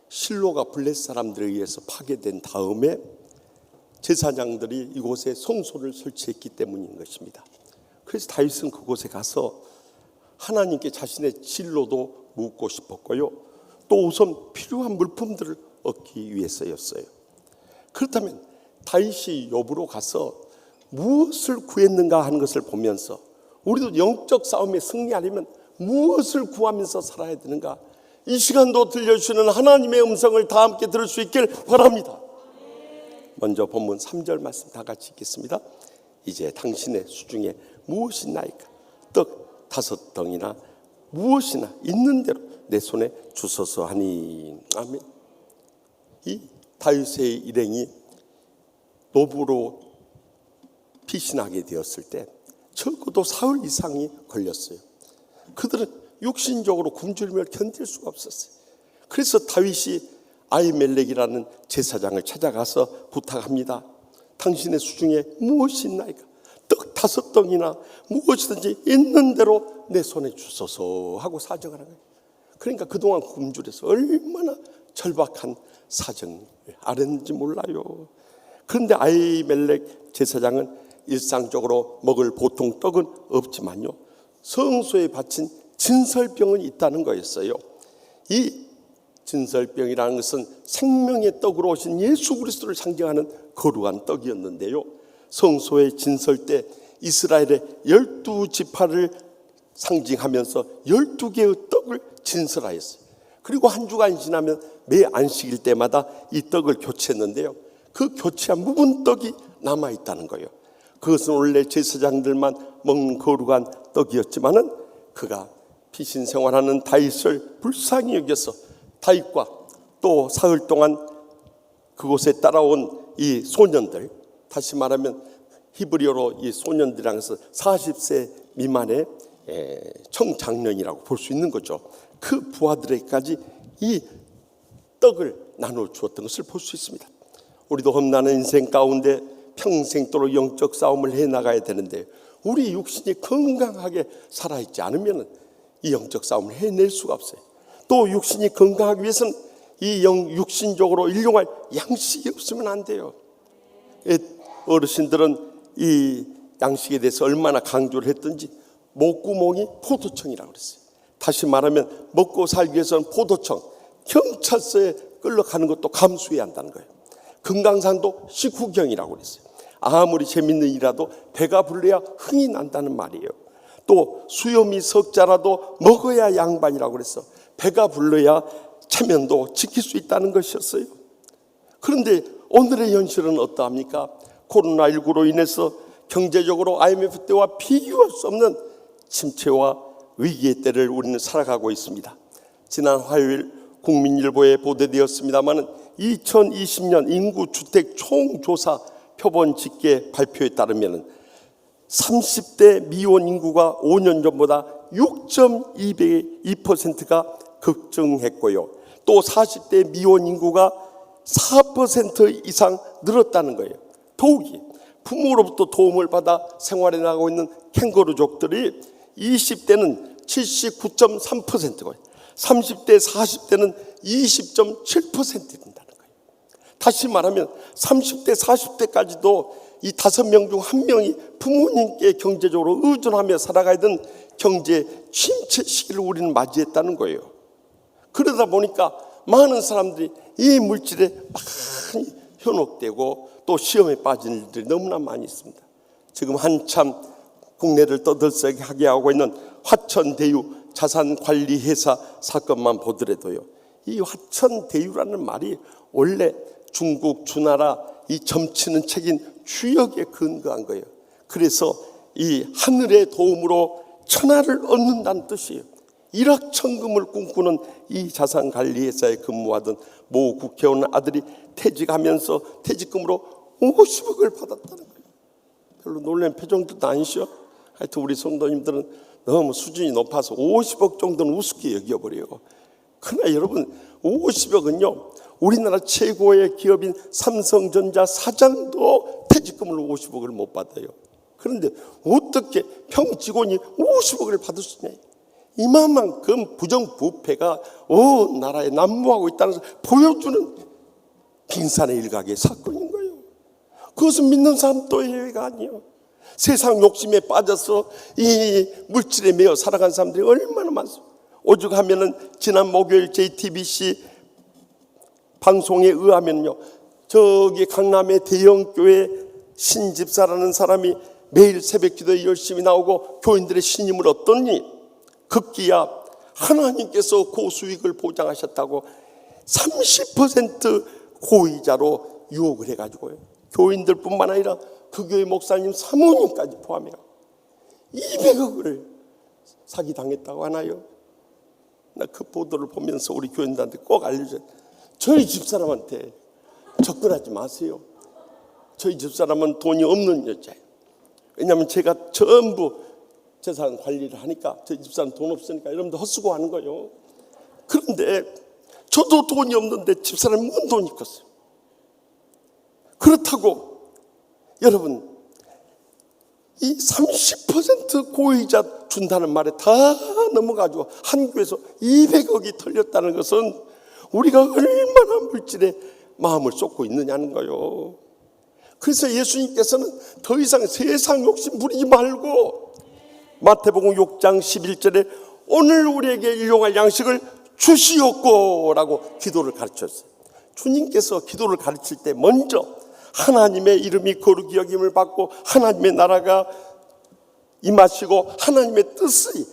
[SPEAKER 5] 실로가 블레셋 사람들에 의해서 파괴된 다음에 제사장들이 이곳에 성소를 설치했기 때문인 것입니다. 그래서 다윗은 그곳에 가서 하나님께 자신의 진로도 묻고 싶었고요, 또 우선 필요한 물품들을 얻기 위해서였어요. 그렇다면 다윗이 욥으로 가서 무엇을 구했는가 하는 것을 보면서, 우리도 영적 싸움에 승리하려면 무엇을 구하면서 살아야 되는가, 이 시간도 들려주시는 하나님의 음성을 다 함께 들을 수 있길 바랍니다. 먼저 본문 3절 말씀 다 같이 읽겠습니다. 이제 당신의 수중에 무엇이 나이까? 떡 5덩이나 무엇이나 있는 대로 내 손에 주소서 하니. 아멘. 이 다윗의 일행이 노부로 피신하게 되었을 때 적어도 사흘 이상이 걸렸어요. 그들은 육신적으로 굶주림을 견딜 수가 없었어요. 그래서 다윗이 아히멜렉이라는 제사장을 찾아가서 부탁합니다. 당신의 수중에 무엇이 있나이까? 떡 5덩이나 무엇이든지 있는 대로 내 손에 주소서 하고 사정을 하는 거예요. 그러니까 그동안 굶주려서 얼마나 절박한 사정을 알았는지 몰라요. 그런데 아히멜렉 제사장은 일상적으로 먹을 보통 떡은 없지만요, 성소에 바친 진설병은 있다는 거였어요. 이 진설병이라는 것은 생명의 떡으로 오신 예수 그리스도를 상징하는 거룩한 떡이었는데요, 성소의 진설 때 이스라엘의 12지파를 상징하면서 12개의 떡을 진설하였어요. 그리고 한 주간 지나면 매 안식일 때마다 이 떡을 교체했는데요, 그 교체한 묵은 떡이 남아있다는 거예요. 그것은 원래 제사장들만 먹는 거룩한 떡이었지만은 그가 피신 생활하는 다윗을 불쌍히 여겨서 다윗과 또 사흘 동안 그곳에 따라온 이 소년들, 다시 말하면 히브리어로 이 소년들이라는 것은 40세 미만의 청장년이라고 볼 수 있는 거죠. 그 부하들에게까지 이 떡을 나눠 주었던 것을 볼 수 있습니다. 우리도 험난한 인생 가운데 평생도록 영적 싸움을 해나가야 되는데, 우리 육신이 건강하게 살아있지 않으면 이 영적 싸움을 해낼 수가 없어요. 또 육신이 건강하기 위해서는 이 육신적으로 일용할 양식이 없으면 안 돼요. 어르신들은 이 양식에 대해서 얼마나 강조를 했든지 목구멍이 포도청이라고 그랬어요. 다시 말하면 먹고 살기 위해서는 포도청, 경찰서에 끌려가는 것도 감수해야 한다는 거예요. 금강산도 식후경이라고 그랬어요. 아무리 재밌는 일이라도 배가 불러야 흥이 난다는 말이에요. 또 수염이 석자라도 먹어야 양반이라고 그랬어. 배가 불러야 체면도 지킬 수 있다는 것이었어요. 그런데 오늘의 현실은 어떠합니까? 코로나19로 인해서 경제적으로 IMF 때와 비교할 수 없는 침체와 위기의 때를 우리는 살아가고 있습니다. 지난 화요일 국민일보에 보도되었습니다만 2020년 인구 주택 총조사 표본 집계 발표에 따르면 30대 미혼 인구가 5년 전보다 6.2%가 급증했고요, 또 40대 미혼 인구가 4% 이상 늘었다는 거예요. 더욱이 부모로부터 도움을 받아 생활해 나가고 있는 캥거루족들이 20대는 79.3%고 30대 40대는 20.7% 된다는 거예요. 다시 말하면 30대 40대까지도 이 5명 중 1명이 부모님께 경제적으로 의존하며 살아가야 되는 경제 침체 시기를 우리는 맞이했다는 거예요. 그러다 보니까 많은 사람들이 이 물질에 많이 현혹되고 또 시험에 빠진 일들이 너무나 많이 있습니다. 지금 한참 국내를 떠들썩하게 하고 있는 화천대유 자산관리회사 사건만 보더라도요, 이 화천대유라는 말이 원래 중국 주나라 이 점치는 책인 주역에 근거한 거예요. 그래서 이 하늘의 도움으로 천하를 얻는다는 뜻이에요. 일확천금을 꿈꾸는 이 자산관리회사에 근무하던 모 국회의원 아들이 퇴직하면서 퇴직금으로 50억을 받았다는 거예요. 별로 놀란 표정도 아니시죠? 하여튼 우리 성도님들은 너무 수준이 높아서 50억 정도는 우습게 여겨버려요. 그러나 여러분, 50억은요 우리나라 최고의 기업인 삼성전자 사장도 퇴직금으로 50억을 못 받아요. 그런데 어떻게 평 직원이 50억을 받을 수 있냐? 이만큼 부정부패가 온 나라에 난무하고 있다는 것을 보여주는 빙산의 일각의 사건인 거예요. 그것은 믿는 사람 또 예외가 아니에요. 세상 욕심에 빠져서 이 물질에 매여 살아간 사람들이 얼마나 많습니까? 오죽하면은 지난 목요일 JTBC 방송에 의하면요, 저기 강남의 대형교회 신집사라는 사람이 매일 새벽기도에 열심히 나오고 교인들의 신임을 얻더니 급기야 하나님께서 고수익을 보장하셨다고 30% 고의자로 유혹을 해가지고요, 교인들뿐만 아니라 그 교회 목사님 사모님까지 포함해 200억을 사기당했다고 하나요? 나 그 보도를 보면서 우리 교인들한테 꼭 알려줘요. 저희 집사람한테 접근하지 마세요. 저희 집사람은 돈이 없는 여자예요. 왜냐하면 제가 전부 재산 관리를 하니까 저희 집사람 돈 없으니까 여러분들 헛수고 하는 거예요. 그런데 저도 돈이 없는데 집사람은 뭔 돈이 있겠어요. 그렇다고 여러분 이 30% 고의자 준다는 말에 다 넘어가지고 한 교회에서 200억이 털렸다는 것은 우리가 얼마나 물질에 마음을 쏟고 있느냐는 거예요. 그래서 예수님께서는 더 이상 세상 욕심 부리지 말고 마태복음 6장 11절에 오늘 우리에게 일용할 양식을 주시옵고라고 기도를 가르쳤어요. 주님께서 기도를 가르칠 때 먼저 하나님의 이름이 거룩히 여김을 받고 하나님의 나라가 임하시고 하나님의 뜻이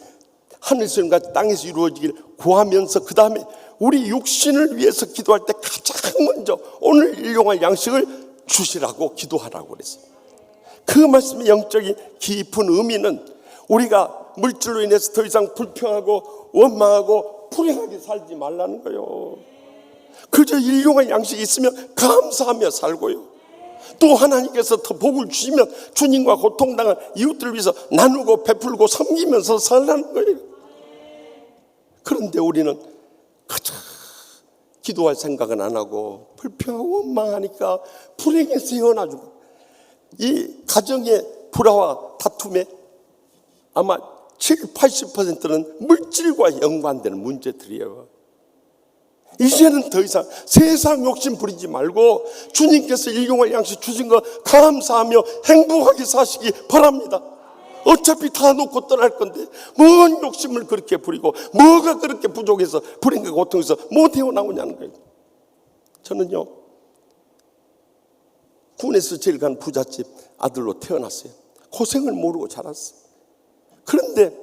[SPEAKER 5] 하늘에서 같이 땅에서 이루어지길 구하면서 그 다음에 우리 육신을 위해서 기도할 때 가장 먼저 오늘 일용할 양식을 주시라고 기도하라고 그랬어요. 그 말씀의 영적인 깊은 의미는 우리가 물질로 인해서 더 이상 불평하고 원망하고 불행하게 살지 말라는 거예요. 그저 일용할 양식이 있으면 감사하며 살고요, 또 하나님께서 더 복을 주시면 주님과 고통당한 이웃들을 위해서 나누고 베풀고 섬기면서 살라는 거예요. 그런데 우리는 그저 기도할 생각은 안 하고 불평하고 원망하니까 불행에 세워놔주고, 이 가정의 불화와 다툼에 아마 70-80%는 물질과 연관되는 문제들이에요. 이제는 더 이상 세상 욕심 부리지 말고 주님께서 일용할 양식 주신 거 감사하며 행복하게 사시기 바랍니다. 어차피 다 놓고 떠날 건데 뭔 욕심을 그렇게 부리고 뭐가 그렇게 부족해서 불행과 고통에서 못 헤어나오냐는 거예요. 저는요, 군에서 제일 간 부잣집 아들로 태어났어요. 고생을 모르고 자랐어요. 그런데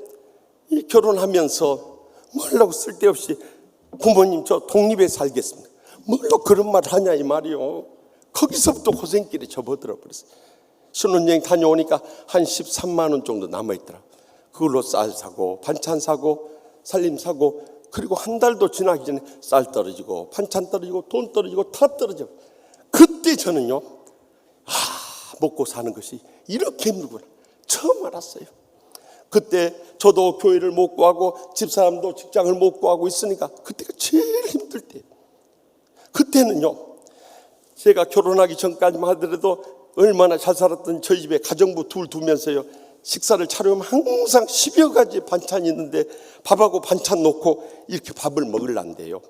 [SPEAKER 5] 이 결혼하면서 뭐라고 쓸데없이 부모님 저 독립에 살겠습니다, 뭘로 그런 말을 하냐 이 말이요. 거기서부터 고생길에 접어들어 버렸어요. 신혼여행 다녀오니까 한 13만 원 정도 남아있더라. 그걸로 쌀 사고 반찬 사고 살림 사고, 그리고 한 달도 지나기 전에 쌀 떨어지고 반찬 떨어지고 돈 떨어지고 다 떨어져. 그때 저는요, 먹고 사는 것이 이렇게 힘들구나 처음 알았어요. 그때 저도 교회를 못 구하고 집사람도 직장을 못 구하고 있으니까 그때가 제일 힘들 때. 그때는요, 제가 결혼하기 전까지만 하더라도 얼마나 잘 살았던 저희 집에 가정부 둘 두면서요, 식사를 차려면 항상 10여 가지 반찬이 있는데 밥하고 반찬 놓고 이렇게 밥을 먹으려는데요,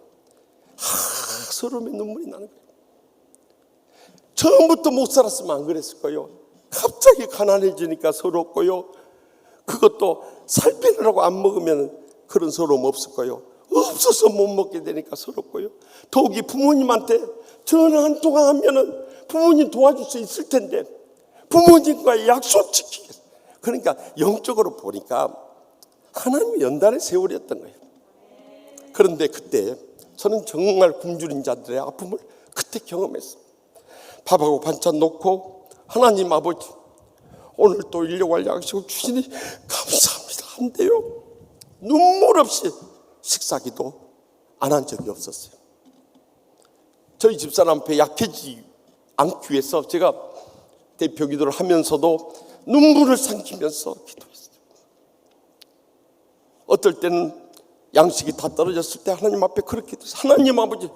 [SPEAKER 5] 서러움에 눈물이 나는 거예요. 처음부터 못 살았으면 안 그랬을 거예요. 갑자기 가난해지니까 서럽고요, 그것도 살 빼느라고 안 먹으면 그런 서러움 없을 거예요. 없어서 못 먹게 되니까 서럽고요, 더욱이 부모님한테 전화 한 통화 하면은 부모님 도와줄 수 있을 텐데 부모님과의 약속 지키겠어요. 그러니까 영적으로 보니까 하나님의 연단의 세월이었던 거예요. 그런데 그때 저는 정말 굶주린 자들의 아픔을 그때 경험했어요. 밥하고 반찬 놓고 하나님 아버지 오늘 또 일용할 양식을 주시니 감사합니다 한대요. 눈물 없이 식사기도 안 한 적이 없었어요. 저희 집사람 앞에 약해지지 않기 위해서 제가 대표 기도를 하면서도 눈물을 삼키면서 기도했어요. 어떨 때는 양식이 다 떨어졌을 때 하나님 앞에 그렇게 기도했어요. 하나님 아버지,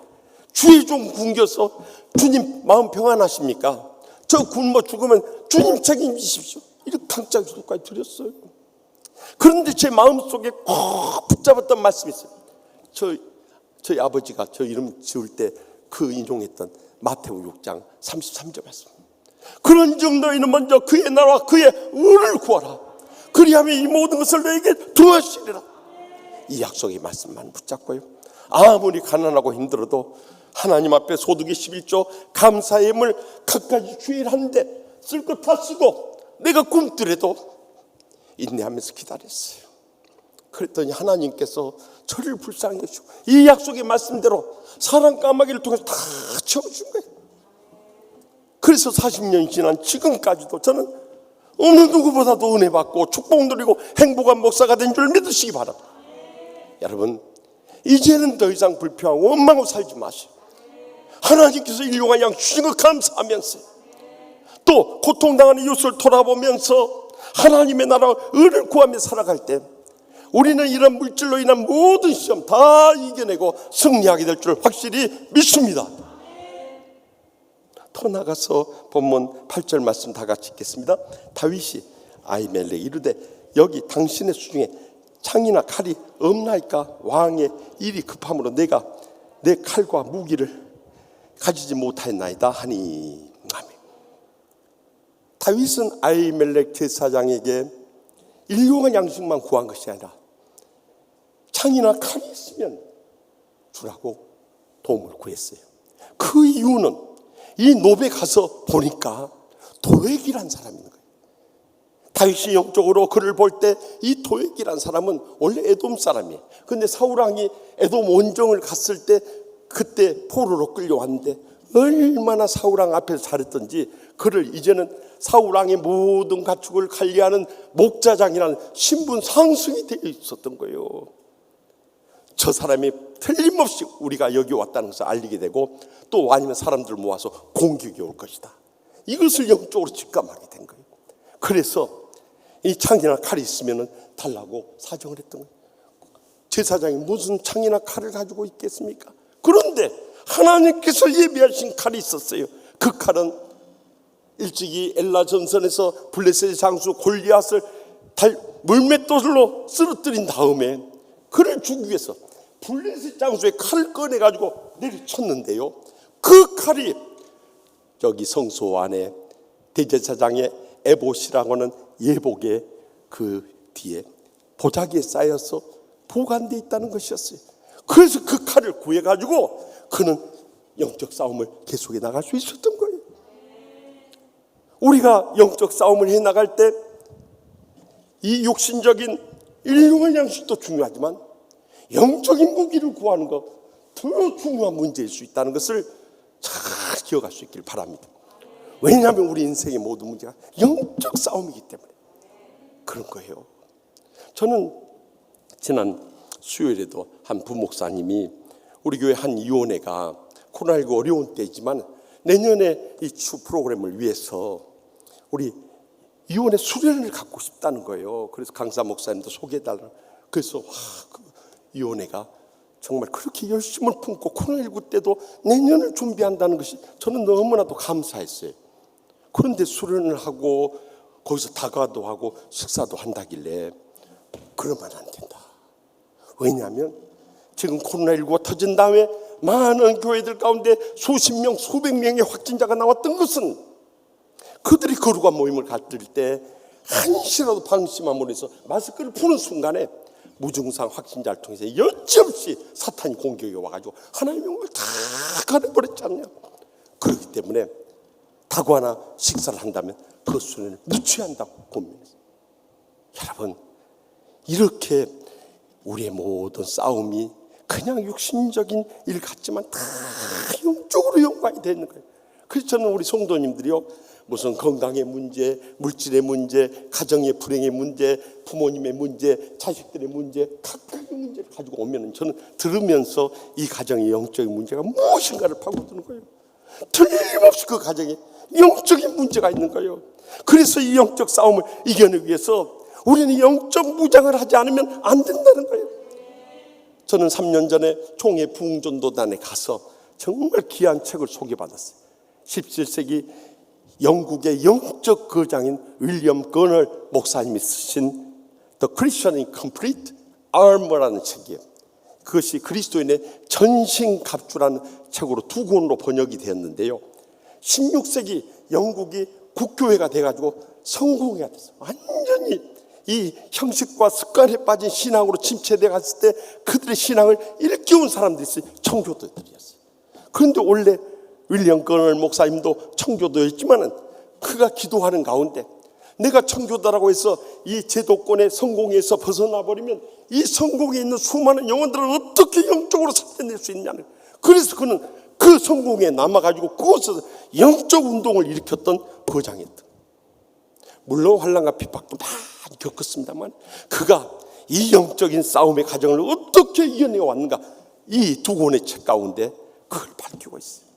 [SPEAKER 5] 주의 좀 굶겨서 주님 마음 평안하십니까? 저 굶어 죽으면 주님 책임지십시오. 이렇게 강짜 기도까지 드렸어요. 그런데 제 마음속에 꼭 붙잡았던 말씀이 있어요. 저희 아버지가 저 이름 지을 때 그 인용했던 마태오 6장 33절 말씀. 그런즉 너희는 먼저 그의 나라와 그의 의를 구하라. 그리하면 이 모든 것을 너에게 더하시리라. 이 약속의 말씀만 붙잡고요, 아무리 가난하고 힘들어도 하나님 앞에 소득이 11조 감사의 예물 갖가지 주일하는데 쓸 것 다 쓰고 내가 굶더라도 인내하면서 기다렸어요. 그랬더니 하나님께서 저를 불쌍히 여기시고 이 약속의 말씀대로 사랑 까마귀를 통해서 다 채워준 거예요. 그래서 40년이 지난 지금까지도 저는 어느 누구보다도 은혜 받고 축복 누리고 행복한 목사가 된 줄 믿으시기 바랍니다. 여러분, 이제는 더 이상 불평하고 원망하고 살지 마세요. 하나님께서 일용할 양 주신 것 감사하면서, 또 고통당하는 이웃을 돌아보면서 하나님의 나라와 의를 구하며 살아갈 때 우리는 이런 물질로 인한 모든 시험 다 이겨내고 승리하게 될 줄 확실히 믿습니다. 더 나가서 본문 8절 말씀 다 같이 읽겠습니다. 다윗이 아히멜렉 이르되 여기 당신의 수중에 창이나 칼이 없나이까? 왕의 일이 급함으로 내가 내 칼과 무기를 가지지 못하였나이다 하니. 아멘. 다윗은 아히멜렉 제사장에게 일용할 양식만 구한 것이 아니라 창이나 칼이 있으면 주라고 도움을 구했어요. 그 이유는 이 노베 가서 보니까 도액이란 사람이 있는 거예요. 다윗이 영적으로 그를 볼 때 이 도액이란 사람은 원래 에돔 사람이에요. 근데 사울왕이 에돔 원정을 갔을 때 그때 포로로 끌려왔는데 얼마나 사울왕 앞에서 잘했던지 그를 이제는 사울왕의 모든 가축을 관리하는 목자장이라는 신분 상승이 되어 있었던 거예요. 저 사람이 틀림없이 우리가 여기 왔다는 것을 알리게 되고 또 아니면 사람들 모아서 공격이 올 것이다, 이것을 영적으로 직감하게 된 거예요. 그래서 이 창이나 칼이 있으면 달라고 사정을 했던 거예요. 제사장이 무슨 창이나 칼을 가지고 있겠습니까? 그런데 하나님께서 예비하신 칼이 있었어요. 그 칼은 일찍이 엘라 전선에서 블레셋의 장수 골리앗을 물맷돌로 쓰러뜨린 다음에 그를 죽이기 위해서 블레셋 장수의 칼을 꺼내가지고 내리쳤는데요, 그 칼이 여기 성소 안에 대제사장의 에봇이라고 하는 예복의 그 뒤에 보자기에 쌓여서 보관되어 있다는 것이었어요. 그래서 그 칼을 구해가지고 그는 영적 싸움을 계속해 나갈 수 있었던 거예요. 우리가 영적 싸움을 해나갈 때 이 육신적인 일용할 양식도 중요하지만 영적인 무기를 구하는 것 더 중요한 문제일 수 있다는 것을 잘 기억할 수 있길 바랍니다. 왜냐하면 우리 인생의 모든 문제가 영적 싸움이기 때문에 그런 거예요. 저는 지난 수요일에도 한 부목사님이 우리 교회 한 이혼회가 코로나19 어려운 때이지만 내년에 이 추 프로그램을 위해서 우리 이혼회 수련을 갖고 싶다는 거예요. 그래서 강사 목사님도 소개해달라고. 그래서 그 이혼회가 정말 그렇게 열심을 품고 코로나19 때도 내년을 준비한다는 것이 저는 너무나도 감사했어요. 그런데 수련을 하고 거기서 다과도 하고 식사도 한다길래 그러면 안 된다. 왜냐하면 지금 코로나19가 터진 다음에 많은 교회들 가운데 수십 명, 수백 명의 확진자가 나왔던 것은 그들이 거룩한 모임을 갖을 때 한시라도 방심함으로 해서 마스크를 푸는 순간에 무증상 확진자를 통해서 여지없이 사탄이 공격이 와가지고 하나님의 영을 다 가려버렸잖아요. 그렇기 때문에 다과나 식사를 한다면 그 수련을 늦춰야 한다고 고민했어요. 여러분, 이렇게 우리의 모든 싸움이 그냥 육신적인 일 같지만 다 영적으로 연관이 되는 거예요. 그래서 저는 우리 성도님들이요, 무슨 건강의 문제, 물질의 문제, 가정의 불행의 문제, 부모님의 문제, 자식들의 문제, 각각의 문제를 가지고 오면 저는 들으면서 이 가정의 영적인 문제가 무엇인가를 파고드는 거예요. 틀림없이 그 가정에 영적인 문제가 있는 거예요. 그래서 이 영적 싸움을 이겨내기 위해서 우리는 영적 무장을 하지 않으면 안 된다는 거예요. 저는 3년 전에 총회 부흥전도단에 가서 정말 귀한 책을 소개받았어요. 17세기 영국의 영적 거장인 윌리엄 거널 목사님이 쓰신 The Christian in Complete Armor라는 책이에요. 그것이 그리스도인의 전신갑주라는 책으로 2권으로 번역이 되었는데요. 16세기 영국이 국교회가 돼가지고 성공회가 됐어요. 완전히 이 형식과 습관에 빠진 신앙으로 침체돼 갔을 때 그들의 신앙을 일깨운 사람들이 있어요. 청교도들이었어요. 그런데 원래 윌리엄 거널 목사님도 청교도였지만은 그가 기도하는 가운데 내가 청교도라고 해서 이 제도권의 성공에서 벗어나 버리면 이 성공에 있는 수많은 영혼들을 어떻게 영적으로 살려낼 수 있냐는, 그래서 그는 그 성공에 남아가지고 그곳에서 영적 운동을 일으켰던 거장이었다. 물론 환난과 핍박도 많이 겪었습니다만 그가 이 영적인 싸움의 과정을 어떻게 이겨내 왔는가, 이 2권의 책 가운데 그걸 밝히고 있어요.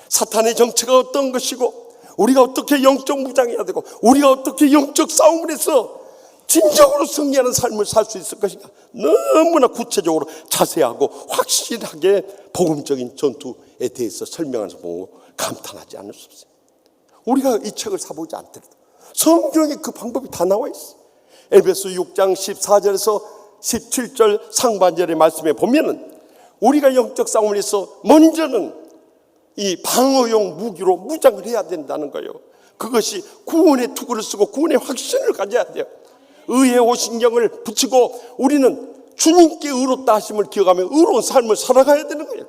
[SPEAKER 5] 사탄의 정체가 어떤 것이고 우리가 어떻게 영적 무장해야 되고 우리가 어떻게 영적 싸움을 해서 진정으로 승리하는 삶을 살 수 있을 것인가, 너무나 구체적으로 자세하고 확실하게 복음적인 전투에 대해서 설명하면서 보고 감탄하지 않을 수 없어요. 우리가 이 책을 사보지 않더라도 성경에 그 방법이 다 나와 있어요. 에베소 6장 14절에서 17절 상반절의 말씀에 보면은 우리가 영적 싸움을 해서 먼저는 이 방어용 무기로 무장을 해야 된다는 거예요. 그것이 구원의 투구를 쓰고 구원의 확신을 가져야 돼요. 의의 오신경을 붙이고 우리는 주님께 의롭다 하심을 기억하며 의로운 삶을 살아가야 되는 거예요.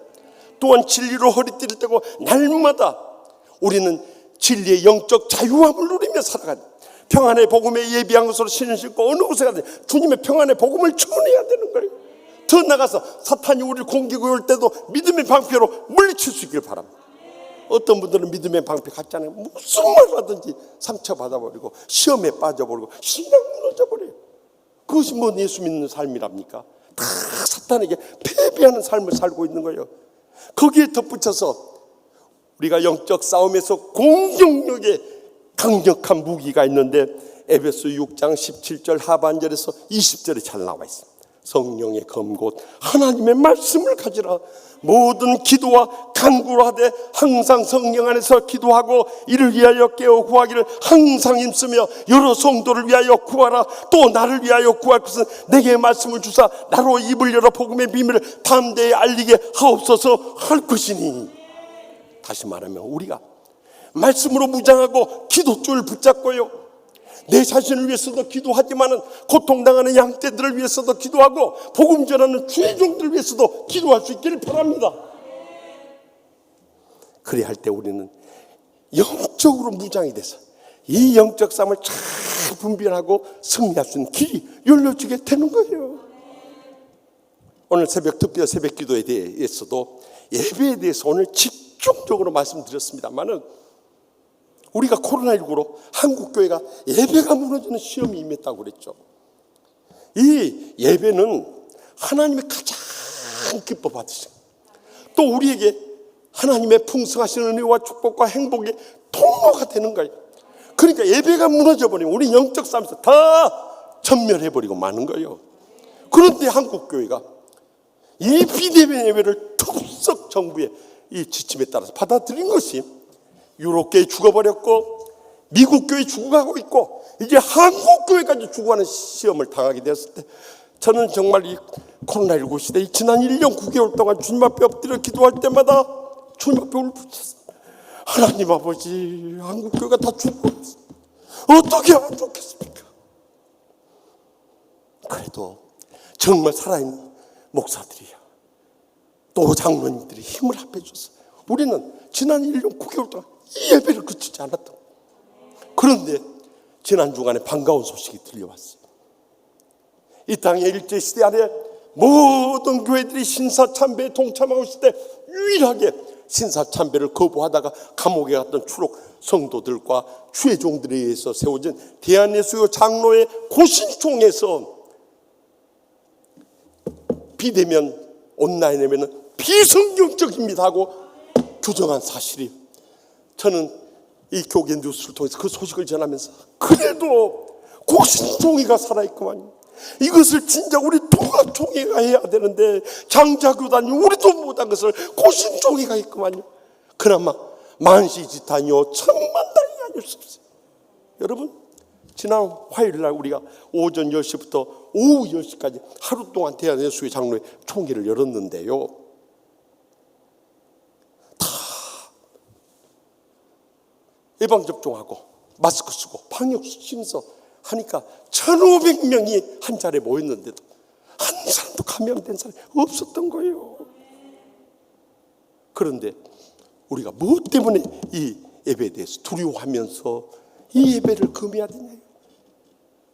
[SPEAKER 5] 또한 진리로 허리띠를 떼고 날마다 우리는 진리의 영적 자유함을 누리며 살아가야 돼요. 평안의 복음에 예비한 것으로 신을 신고 어느 곳에 가든 주님의 평안의 복음을 전해야 되는 거예요. 더 나가서 사탄이 우리를 공격해 올 때도 믿음의 방패로 물리칠 수 있기를 바랍니다. 어떤 분들은 믿음의 방패 갖잖아요. 무슨 말 하든지 상처받아버리고 시험에 빠져버리고 신앙 무너져버려요. 그것이 뭐 예수 믿는 삶이랍니까? 다 사탄에게 패배하는 삶을 살고 있는 거예요. 거기에 덧붙여서 우리가 영적 싸움에서 공격력의 강력한 무기가 있는데 에베소 6장 17절 하반절에서 20절에 잘 나와 있습니다. 성령의 검 곧 하나님의 말씀을 가지라. 모든 기도와 간구를 하되 항상 성령 안에서 기도하고 이를 위하여 깨어 구하기를 항상 힘쓰며 여러 성도를 위하여 구하라. 또 나를 위하여 구할 것은 내게 말씀을 주사 나로 입을 열어 복음의 비밀을 담대히 알리게 하옵소서 할 것이니. 다시 말하면 우리가 말씀으로 무장하고 기도줄을 붙잡고요, 내 자신을 위해서도 기도하지만은 고통당하는 양떼들을 위해서도 기도하고 복음 전하는 주의 종들을 위해서도 기도할 수 있기를 바랍니다. 그래야 할 때 우리는 영적으로 무장이 돼서 이 영적 싸움을 잘 분별하고 승리할 수 있는 길이 열려지게 되는 거예요. 오늘 특별 새벽 기도에 대해서도 예배에 대해서 오늘 집중적으로 말씀드렸습니다만은 우리가 코로나19로 한국교회가 예배가 무너지는 시험이 임했다고 그랬죠. 이 예배는 하나님의 가장 기뻐 받으신, 또 우리에게 하나님의 풍성하신 은혜와 축복과 행복의 통로가 되는 거예요. 그러니까 예배가 무너져버리면 우리 영적 싸움에서 다 전멸해버리고 마는 거예요. 그런데 한국교회가 이 비대면 예배를 톱석 정부의 이 지침에 따라서 받아들인 것이 유럽교회 죽어버렸고 미국교회 죽어가고 있고 이제 한국교회까지 죽어가는 시험을 당하게 되었을 때 저는 정말 이 코로나19 시대 지난 1년 9개월 동안 주님 앞에 엎드려 기도할 때마다 주님 앞에 울부짖었습니다. 하나님 아버지, 한국교회가 다 죽어버렸어. 어떻게 하면 좋겠습니까? 그래도 정말 살아있는 목사들이야, 또 장로님들이 힘을 합해줘서 우리는 지난 1년 9개월 동안 이 예배를 그치지 않았다. 그런데 지난 주간에 반가운 소식이 들려왔어요. 이 땅의 일제시대 안에 모든 교회들이 신사참배에 동참하고 있을 때 유일하게 신사참배를 거부하다가 감옥에 갔던 추록 성도들과 주의 종들에 의해서 세워진 대한예수교 장로의 고신총에서 비대면 온라인이면 비성경적입니다 하고 규정한 사실이, 저는 이 교계 뉴스를 통해서 그 소식을 전하면서 그래도 고신총회가 살아있구만요. 이것을 진짜 우리 통합총회가 해야 되는데 장자교단이 우리도 못한 것을 고신총회가 있구만요. 그나마 만시지탄이요 천만다행이 아닐 수 없어요. 여러분, 지난 화요일날 우리가 오전 10시부터 오후 10시까지 하루 동안 대한예수교 장로회 총회를 열었는데요, 다 예방접종하고 마스크 쓰고 방역수칙서 하니까 1,500명이 한 자리에 모였는데도 한 사람도 감염된 사람이 없었던 거예요. 그런데 우리가 무엇 때문에 이 예배에 대해서 두려워하면서 이 예배를 금해야 되냐요.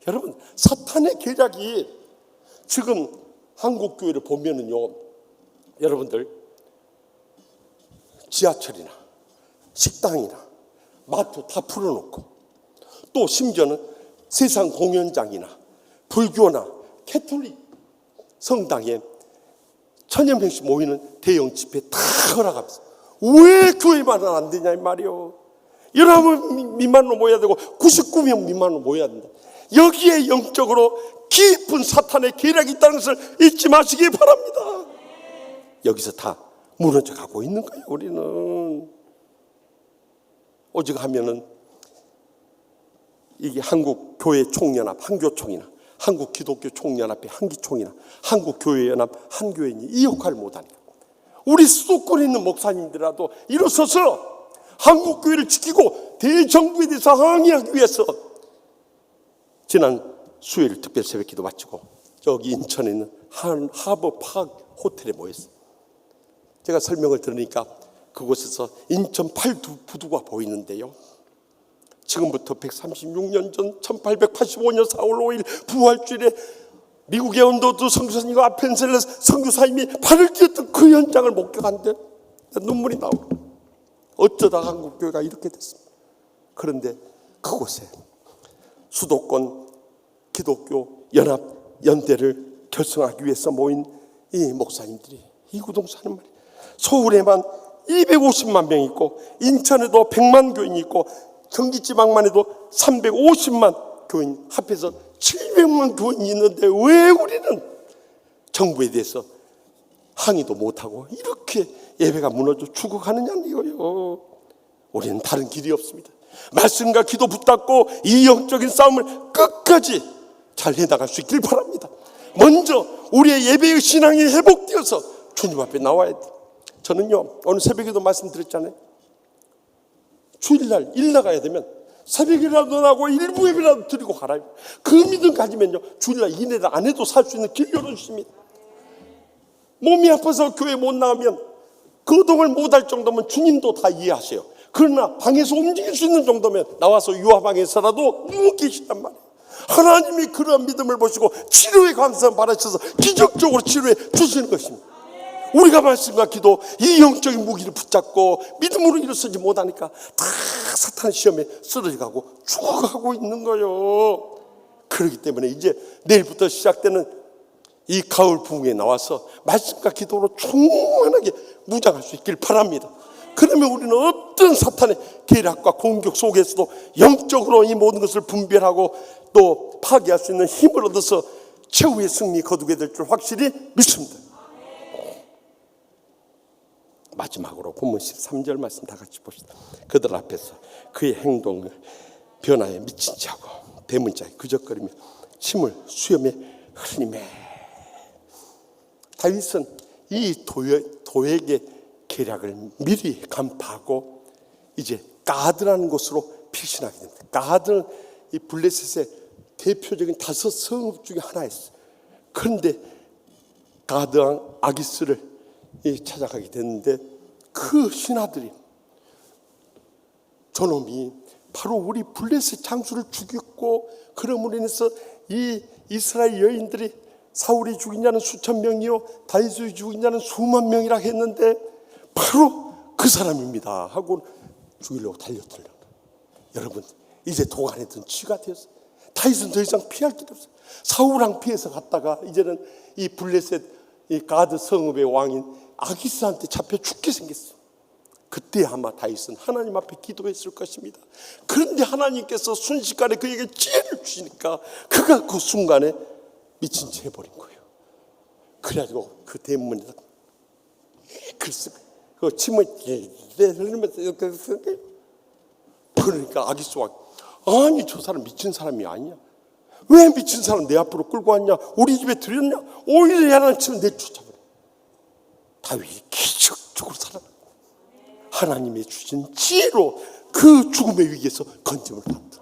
[SPEAKER 5] 여러분, 사탄의 계략이 지금 한국교회를 보면은요, 여러분들 지하철이나 식당이나 마트 다 풀어놓고, 또 심지어는 세상 공연장이나 불교나 캐톨릭 성당에 1,000여 명씩 모이는 대형 집회 다 허락하면서 왜 교회만은 안 되냐 이 말이요. 11명 미만으로 모여야 되고 99명 미만으로 모여야 된다. 여기에 영적으로 깊은 사탄의 계략이 있다는 것을 잊지 마시기 바랍니다. 여기서 다 무너져 가고 있는 거예요. 우리는 오직 하면은 이게 한국 교회 총연합 한교총이나 한국 기독교 총연합회 한기총이나 한국 교회연합 한교회니 이 역할을 못하니까 우리 수도권에 있는 목사님들이라도 일어서서 한국 교회를 지키고 대정부에 대해서 항의하기 위해서 지난 수요일 특별 새벽기도 마치고 저기 인천에 있는 하버파크 호텔에 모였어요. 제가 설명을 들으니까 그곳에서 인천 팔부두가 보이는데요, 지금부터 136년 전 1885년 4월 5일 부활주일에 미국의 언더드 선교사님과 아펜셀러 선교사님이 발을 띄었던 그 현장을 목격한데 눈물이 나오고, 어쩌다 한국교회가 이렇게 됐습니다. 그런데 그곳에 수도권 기독교 연합 연대를 결성하기 위해서 모인 이 목사님들이 이구동사는 말이에요. 서울에만 250만 명이 있고 인천에도 100만 교인이 있고 경기지방만 해도 350만 교인 합해서 700만 교인이 있는데 왜 우리는 정부에 대해서 항의도 못하고 이렇게 예배가 무너져 죽어가느냐는 이거예요. 우리는 다른 길이 없습니다. 말씀과 기도 붙잡고 이 영적인 싸움을 끝까지 잘 해나갈 수 있길 바랍니다. 먼저 우리의 예배의 신앙이 회복되어서 주님 앞에 나와야 돼요. 저는요, 오늘 새벽에도 말씀드렸잖아요. 주일날 일 나가야 되면 새벽이라도 나고 일부 예배라도 드리고 가라. 그 믿음 가지면요, 주일날 이내를 안 해도 살 수 있는 길 열어주십니다. 몸이 아파서 교회 못 나가면 거동을 못할 정도면 주님도 다 이해하세요. 그러나 방에서 움직일 수 있는 정도면 나와서 유아방에서라도 누워 계시단 말이에요. 하나님이 그런 믿음을 보시고 치료의 감사를 받으셔서 기적적으로 치료해 주시는 것입니다. 우리가 말씀과 기도 이 영적인 무기를 붙잡고 믿음으로 일어서지 못하니까 다 사탄 시험에 쓰러져가고 죽어가고 있는 거예요. 그렇기 때문에 이제 내일부터 시작되는 이 가을 부흥에 나와서 말씀과 기도로 충만하게 무장할 수 있길 바랍니다. 그러면 우리는 어떤 사탄의 계략과 공격 속에서도 영적으로 이 모든 것을 분별하고 또 파괴할 수 있는 힘을 얻어서 최후의 승리 거두게 될 줄 확실히 믿습니다. 마지막으로 본문 13절 말씀 다 같이 봅시다. 그들 앞에서 그의 행동을 변화에 미친 자고 대문자에 그적거리며 침을 수염에 흘리매. 다윗은 이 도액의 계략을 미리 간파하고 이제 가드라는 곳으로 피신하게 됩니다. 가드는 이 블레셋의 대표적인 5 성읍 중에 하나였어요. 그런데 가드왕 아기스를 찾아가게 됐는데 그 신하들이 저놈이 바로 우리 블레셋 장수를 죽였고 그럼으로 인해서 이 이스라엘 여인들이 사울이 죽인 자는 수천 명이요 다윗이 죽인 자는 수만 명이라 했는데 바로 그 사람입니다 하고 죽이려고 달려들려고. 여러분, 이제 동안에든 쥐가 되었어요. 다윗은 더 이상 피할 길이 없어요. 사울왕 피해서 갔다가 이제는 이 블레셋 이 가드 성읍의 왕인 아기스한테 잡혀 죽게 생겼어요. 그때 아마 다윗은 하나님 앞에 기도했을 것입니다. 그런데 하나님께서 순식간에 그에게 지혜를 주시니까 그가 그 순간에 미친 채 해버린 거예요. 그래가지고 그 대문에다 글 쓰고 그 침을 흘리면서 그러니까 아기스 왕, 아니 저 사람 미친 사람이 아니야. 왜 미친 사람 내 앞으로 끌고 왔냐? 우리 집에 들였냐? 오히려 야라는 치면 내쫓아버려. 다윗이 기적적으로 살아났고 하나님의 주신 지혜로 그 죽음의 위기에서 건짐을 받다.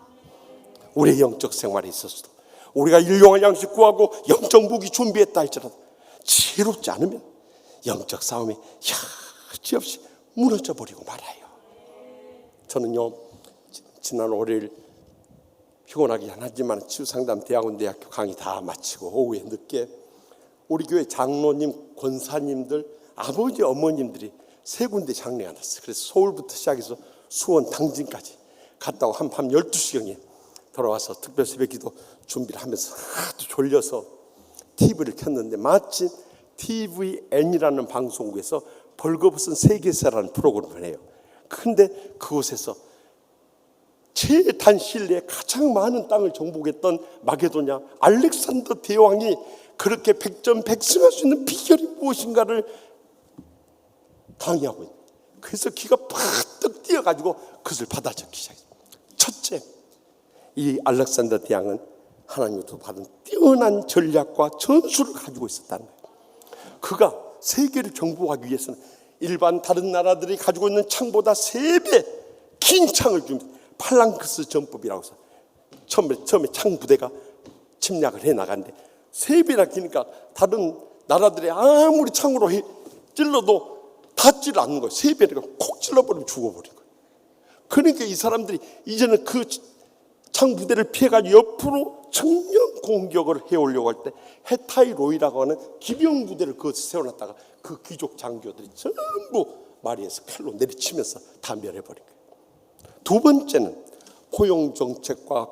[SPEAKER 5] 우리의 영적 생활에 있어서도 우리가 일용할 양식 구하고 영적 무기 준비했다 할지라도 지혜롭지 않으면 영적 싸움이 여지없이 무너져 버리고 말아요. 저는요, 지난 월요일 피곤하긴 하지만 치유상담대학원대학교 강의 다 마치고 오후에 늦게 우리 교회 장로님, 권사님들, 아버지, 어머님들이 세 군데 장례가 났어요. 그래서 서울부터 시작해서 수원, 당진까지 갔다 오고 한밤 12시경에 돌아와서 특별 새벽기도 준비를 하면서 하도 졸려서 TV를 켰는데 마침 TVN이라는 방송국에서 벌거벗은 세계사라는 프로그램을 해요. 근데 그곳에서 최단실내에 가장 많은 땅을 정복했던 마게도냐 알렉산더 대왕이 그렇게 백전백승할 수 있는 비결이 무엇인가를 강의하고 있는. 그래서 기가 팍떡 뛰어가지고 그것을 받아 적기 시작했어요. 첫째, 이 알렉산더 대왕은 하나님으로부터 받은 뛰어난 전략과 전술을 가지고 있었다는 거예요. 그가 세계를 정복하기 위해서는 일반 다른 나라들이 가지고 있는 창보다 3배 긴 창을 줍니다. 팔랑크스 전법이라고 해서 처음에 창 부대가 침략을 해 나갔는데 3배나 기니까 다른 나라들이 아무리 창으로 찔러도 닿지를 않는 거예요. 3배니까 콕 찔러버리면 죽어버린 거예요. 그러니까 이 사람들이 이제는 그 창 부대를 피해가지고 옆으로 정면 공격을 해오려고 할 때 헤타이로이라고 하는 기병 부대를 그것을 세워놨다가 그 귀족 장교들이 전부 마리에서 칼로 내리치면서 다 멸해버린 거예요. 두 번째는 포용 정책과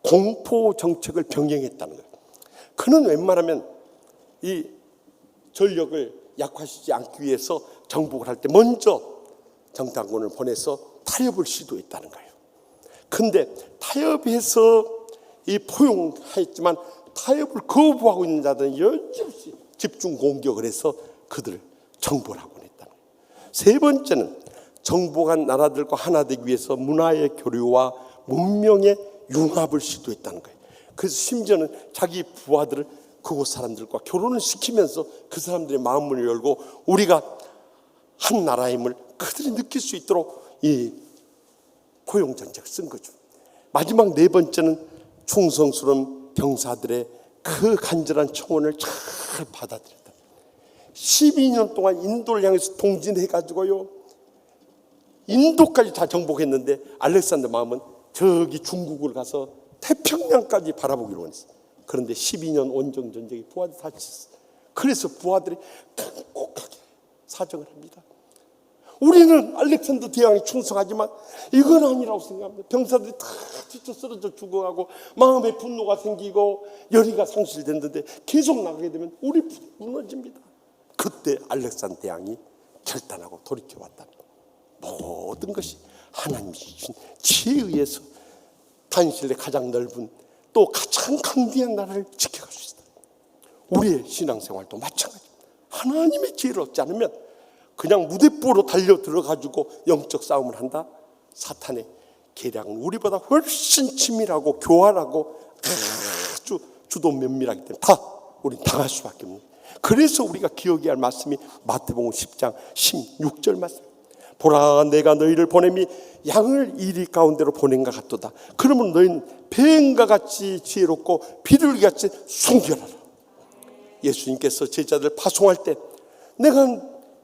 [SPEAKER 5] 공포 정책을 병행했다는 거예요. 그는 웬만하면 이 전력을 약화시키지 않기 위해서 정복을 할 때 먼저 정탐군을 보내서 타협을 시도했다는 거예요. 근데 타협해서 이 포용했지만 타협을 거부하고 있는 자들은 여지없이 집중 공격을 해서 그들을 정복을 하곤 했다는 거예요. 세 번째는 정복한 나라들과 하나 되기 위해서 문화의 교류와 문명의 융합을 시도했다는 거예요. 그래서 심지어는 자기 부하들을 그곳 사람들과 결혼을 시키면서 그 사람들의 마음을 열고 우리가 한 나라임을 그들이 느낄 수 있도록 이 포용 정책을 쓴 거죠. 마지막 네 번째는 충성스러운 병사들의 그 간절한 청원을 잘 받아들였다. 12년 동안 인도를 향해서 통진해가지고요, 인도까지 다 정복했는데 알렉산더 마음은 저기 중국을 가서 태평양까지 바라보기로 원했어요. 그런데 12년 원정 전쟁이 부하들이 다 쳤어요. 그래서 부하들이 강곡하게 사정을 합니다. 우리는 알렉산더 대왕이 충성하지만 이건 아니라고 생각합니다. 병사들이 다 지쳐 쓰러져 죽어가고 마음에 분노가 생기고 열의가 상실됐는데 계속 나가게 되면 우리 무너집니다. 그때 알렉산더 대왕이 결단하고 돌이켜왔다. 모든 것이 하나님이 주신 지혜에 의해서 단실의 가장 넓은 또 가장 강대한 나라를 지켜갈 수 있다. 우리의 신앙생활도 마찬가지입니다. 하나님의 지혜를 얻지 않으면 그냥 무대뽀로 달려 들어가지고 영적 싸움을 한다. 사탄의 계략은 우리보다 훨씬 치밀하고 교활하고 아주 주도 면밀하기 때문에 다 우린 당할 수밖에 없는. 그래서 우리가 기억해야 할 말씀이 마태복음 10장 16절 말씀. 보라, 내가 너희를 보냄이 양을 이리 가운데로 보낸 것 같도다. 그러면 너희는 뱀과 같이 지혜롭고 비둘기같이 순결하라. 예수님께서 제자들 파송할 때 내가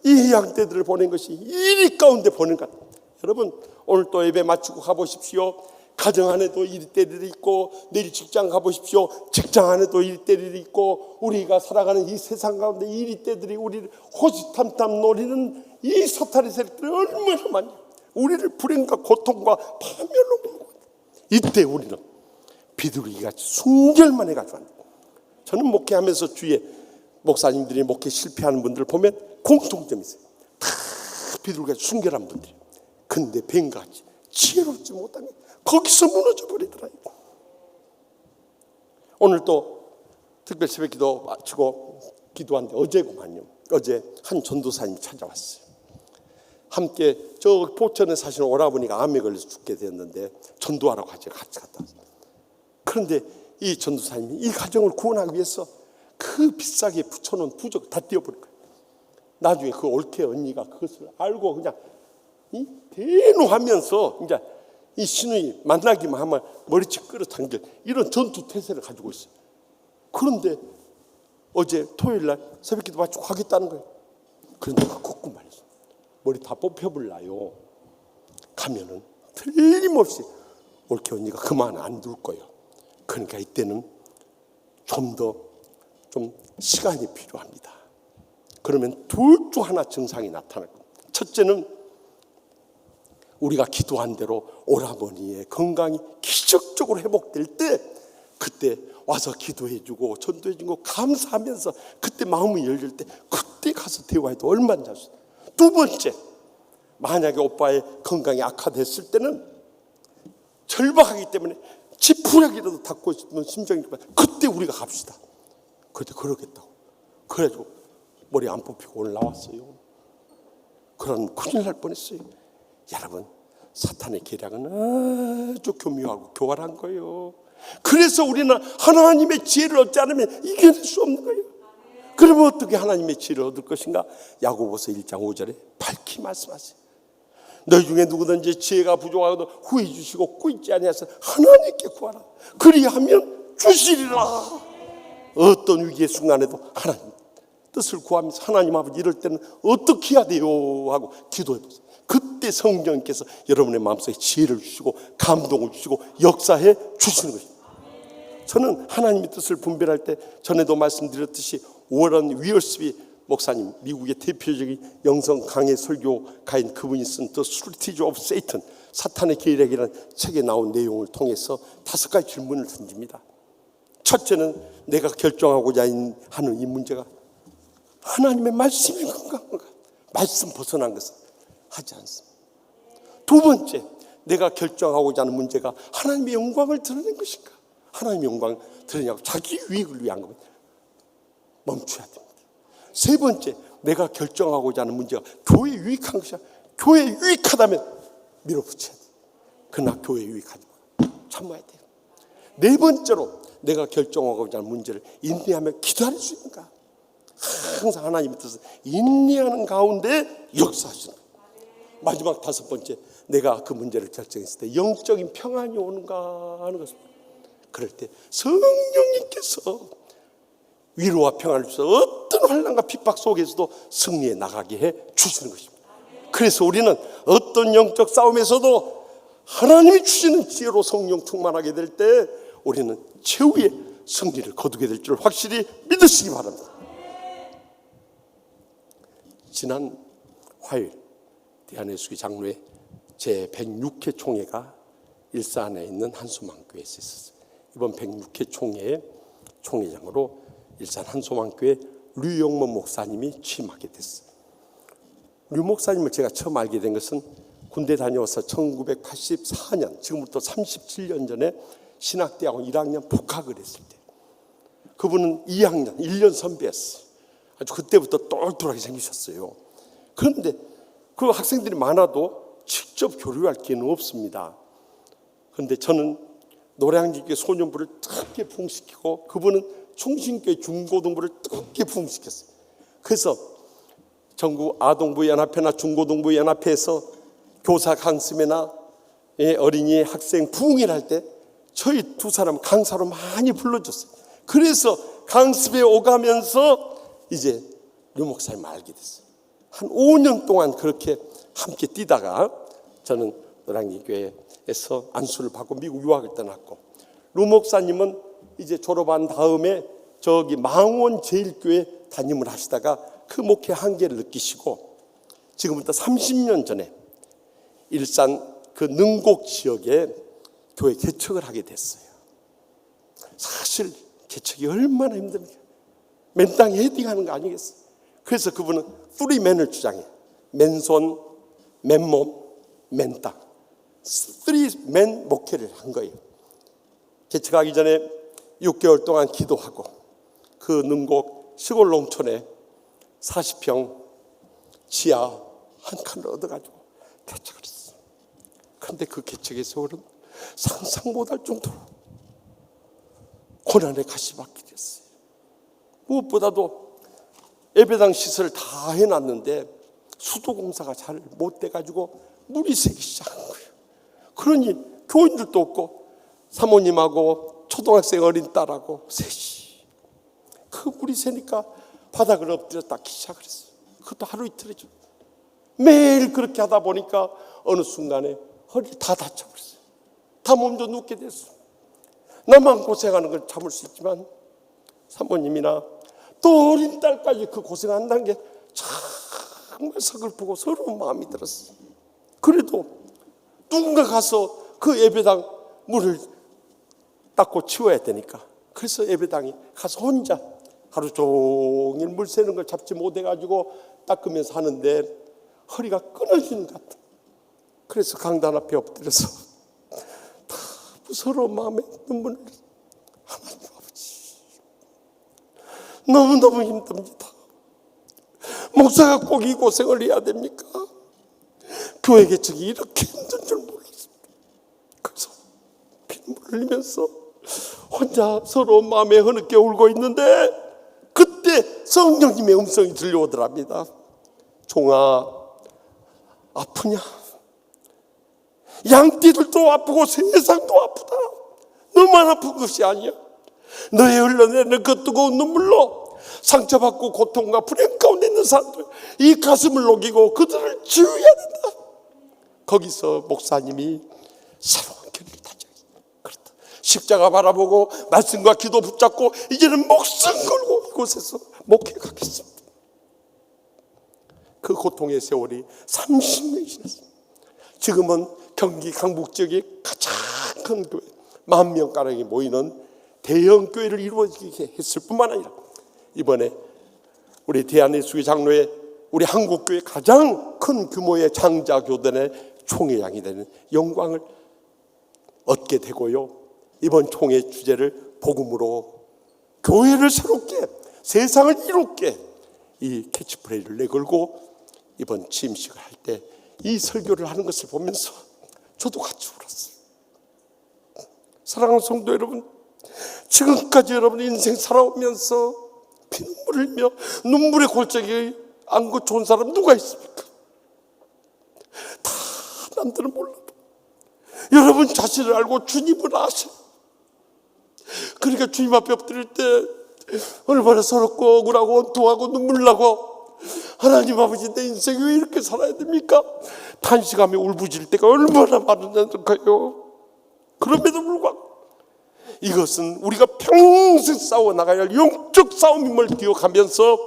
[SPEAKER 5] 이 양떼들을 보낸 것이 이리 가운데 보낸 것 같다. 여러분, 오늘 또 예배 마치고 가보십시오. 가정 안에도 이리 때들이 있고, 내일 직장 가보십시오. 직장 안에도 이리 때들이 있고, 우리가 살아가는 이 세상 가운데 이리 때들이 우리를 호시탐탐 노리는 이 사탄의 세력들이 얼마나 많이 우리를 불행과 고통과 파멸로 몰고, 이때 우리는 비둘기같이 순결만 해가지고 안 돼. 저는 목회하면서 주위에 목사님들이 목회 실패하는 분들 보면 공통점이 있어요. 다 비둘기같이 순결한 분들이. 근데 뱀같이 지혜롭지 못하니 거기서 무너져 버리더라고요. 오늘 또 특별 새벽기도 마치고 기도한데 어제구만요. 어제 한 전도사님이 찾아왔어요. 함께 저 포천에 사시는 오라버니가 암에 걸려서 죽게 되었는데 전도하러 같이 갔다 왔어요. 그런데 이 전도사님이 이 가정을 구원하기 위해서 그 비싸게 붙여놓은 부적 다 띄워버린 거예요. 나중에 그 올케 언니가 그것을 알고 그냥 대노하면서 이제 이 신우이 만나기만 하면 머리채 끌어당길 이런 전투 태세를 가지고 있어요. 그런데 어제 토요일 날 새벽기도 마치고 가겠다는 거예요. 그런데 걷고 말이죠. 머리 다 뽑혀버려요. 가면은 틀림없이 올케 언니가 그만 안 둘 거예요. 그러니까 이때는 좀 시간이 필요합니다. 그러면 둘 중 하나 증상이 나타날 겁니다. 첫째는 우리가 기도한 대로 오라버니의 건강이 기적적으로 회복될 때 그때 와서 기도해주고 전도해주고 감사하면서 그때 마음이 열릴 때 그때 가서 대화해도 얼마나 잘 수 있어요. 두 번째, 만약에 오빠의 건강이 악화됐을 때는 절박하기 때문에 지푸라기라도 닦고 싶은 심정이지만 그때 우리가 갑시다. 그때 그러겠다고. 그래가지고 머리 안 뽑히고 오늘 나왔어요. 그런 큰일 날 뻔했어요. 여러분, 사탄의 계략은 아주 교묘하고 교활한 거예요. 그래서 우리는 하나님의 지혜를 얻지 않으면 이겨낼 수 없는 거예요. 그러면 어떻게 하나님의 지혜를 얻을 것인가? 야고보서 1장 5절에 밝히 말씀하세요. 너희 중에 누구든지 지혜가 부족하고도 후회 주시고 꾸짖지 아니하서 하나님께 구하라. 그리하면 주시리라. 어떤 위기의 순간에도 하나님 뜻을 구하면서 하나님 아버지 이럴 때는 어떻게 해야 돼요? 하고 기도해보세요. 그때 성령께서 여러분의 마음속에 지혜를 주시고 감동을 주시고 역사해 주시는 것입니다. 저는 하나님의 뜻을 분별할 때 전에도 말씀드렸듯이 워런 위얼스비 목사님, 미국의 대표적인 영성 강해 설교가인 그분이 쓴 The Strategy of Satan, 사탄의 계략이라는 책에 나온 내용을 통해서 5가지 질문을 던집니다. 첫째는 내가 결정하고자 하는 이 문제가 하나님의 말씀인 건가? 말씀 벗어난 것은 하지 않습니다. 두 번째, 내가 결정하고자 하는 문제가 하나님의 영광을 드러낸 것인가? 하나님의 영광을 드러내고 자기 유익을 위한 겁니다. 멈춰야 됩니다. 세 번째, 내가 결정하고자 하는 문제가 교회에 유익한 것이야. 교회에 유익하다면 밀어붙여야 돼. 그러나 교회에 유익하지 마. 참아야 돼요. 네 번째로, 내가 결정하고자 하는 문제를 인내하며 기도할 수 있는가? 항상 하나님의 뜻을 인내하는 가운데 역사하시는 거예요. 마지막 5번째, 내가 그 문제를 결정했을 때 영적인 평안이 오는가 하는 것입니다. 그럴 때 성령님께서 위로와 평안을 주셔서 어떤 환난과 핍박 속에서도 승리해 나가게 해 주시는 것입니다. 그래서 우리는 어떤 영적 싸움에서도 하나님이 주시는 지혜로 성령 충만하게 될 때 우리는 최후의 승리를 거두게 될 줄 확실히 믿으시기 바랍니다. 지난 화요일 대한예수교 장로회 제106회 총회가 일산에 있는 한소망교회에서 있었어요. 이번 106회 총회의 총회장으로 일산 한소망교회 류영문 목사님이 취임하게 됐어요. 류 목사님을 제가 처음 알게 된 것은 군대 다녀와서 1984년, 지금부터 37년 전에 신학대학원 1학년 복학을 했을 때, 그분은 2학년 1년 선배였어요. 아주 그때부터 똘똘하게 생기셨어요. 그런데 그 학생들이 많아도 직접 교류할 기회는 없습니다. 그런데 저는 노량진교회 소년부를 뜨겁게 부흥시키고 그분은 충신교회 중고등부를 뜨겁게 부흥시켰어요. 그래서 전국 아동부연합회나 중고등부연합회에서 교사 강습회나 어린이 학생 부흥회를 할 때 저희 두 사람 강사로 많이 불러줬어요. 그래서 강습에 오가면서 이제 류 목사님을 알게 됐어요. 한 5년 동안 그렇게 함께 뛰다가 저는 노량진 교회에서 안수를 받고 미국 유학을 떠났고, 루 목사님은 이제 졸업한 다음에 저기 망원 제일교회 담임을 하시다가 그 목회 한계를 느끼시고 지금부터 30년 전에 일산 그 능곡 지역에 교회 개척을 하게 됐어요. 사실 개척이 얼마나 힘듭니까? 맨땅에 헤딩하는 거 아니겠어요? 그래서 그분은 3맨을 주장해요. 맨손, 맨몸, 맨땅, 3맨 목회를 한 거예요. 개척하기 전에 6개월 동안 기도하고 그 능곡 시골 농촌에 40평 지하 한 칸을 얻어가지고 개척을 했어요. 그런데 그 개척의 세월은 상상 못할 정도로 고난의 가시밭길이 됐어요. 무엇보다도 예배당 시설을 다 해놨는데 수도공사가 잘 못 돼가지고 물이 새기 시작한 거예요. 그러니 교인들도 없고 사모님하고 초등학생 어린 딸하고 셋이 그 물이 새니까 바닥을 엎드려 닦기 시작을 했어요. 그것도 하루 이틀이죠. 매일 그렇게 하다 보니까 어느 순간에 허리를 다 다쳐버렸어요. 다 몸도 눕게 됐어요. 나만 고생하는 걸 참을 수 있지만 사모님이나 또 어린 딸까지 그 고생한다는 게 정말 서글프고 서러운 마음이 들었어요. 그래도 누군가 가서 그 예배당 물을 닦고 치워야 되니까, 그래서 예배당이 가서 혼자 하루 종일 물 새는 걸 잡지 못해가지고 닦으면서 하는데 허리가 끊어지는 것 같아. 그래서 강단 앞에 엎드려서 다 서러운 마음에 눈물을 흘렸어요. 하나님 아버지, 너무너무 힘듭니다. 목사가 꼭 이 고생을 해야 됩니까? 교회 개척이 이렇게 힘든 줄 몰랐습니다. 그래서 피눈물 흘리면서 혼자 서러운 마음에 흐느껴 울고 있는데 그때 성령님의 음성이 들려오더랍니다. 종아, 아프냐? 양띠들도 아프고 세상도 아프다. 너만 아픈 것이 아니야. 너의 흘러내리는 그 뜨거운 눈물로 상처받고 고통과 불행 가운데 있는 사람들 이 가슴을 녹이고 그들을 치유해야 된다. 거기서 목사님이 새로운 길을 다져요. 그렇다. 십자가 바라보고 말씀과 기도 붙잡고 이제는 목숨 걸고 이곳에서 목회 가겠습니다. 그 고통의 세월이 30년이 지났습니다. 지금은 경기 강북 지역의 가장 큰 교회 10,000명가량이 모이는 대형 교회를 이루어지게 했을 뿐만 아니라 이번에 우리 대한예수교 장로회 우리 한국교회 가장 큰 규모의 장자교단의 총회장이 되는 영광을 얻게 되고요. 이번 총회 주제를 복음으로 교회를 새롭게 세상을 이롭게 이 캐치프레이를 내걸고 이번 취임식을 할 때 이 설교를 하는 것을 보면서 저도 같이 울었어요. 사랑하는 성도 여러분, 지금까지 여러분 인생 살아오면서 피눈물을 흘며 눈물의 골짜기에 안고 좋은 사람 누가 있습니까? 다 남들은 몰라도 여러분 자신을 알고 주님을 아세요. 그러니까 주님 앞에 엎드릴 때 얼마나 서럽고 억울하고 원통하고 눈물 나고 하나님 아버지 내 인생이 왜 이렇게 살아야 됩니까? 탄식하며 울부짖을 때가 얼마나 많은가요? 그럼에도 불구하고 이것은 우리가 평생 싸워나가야 할 영적 싸움임을 기억하면서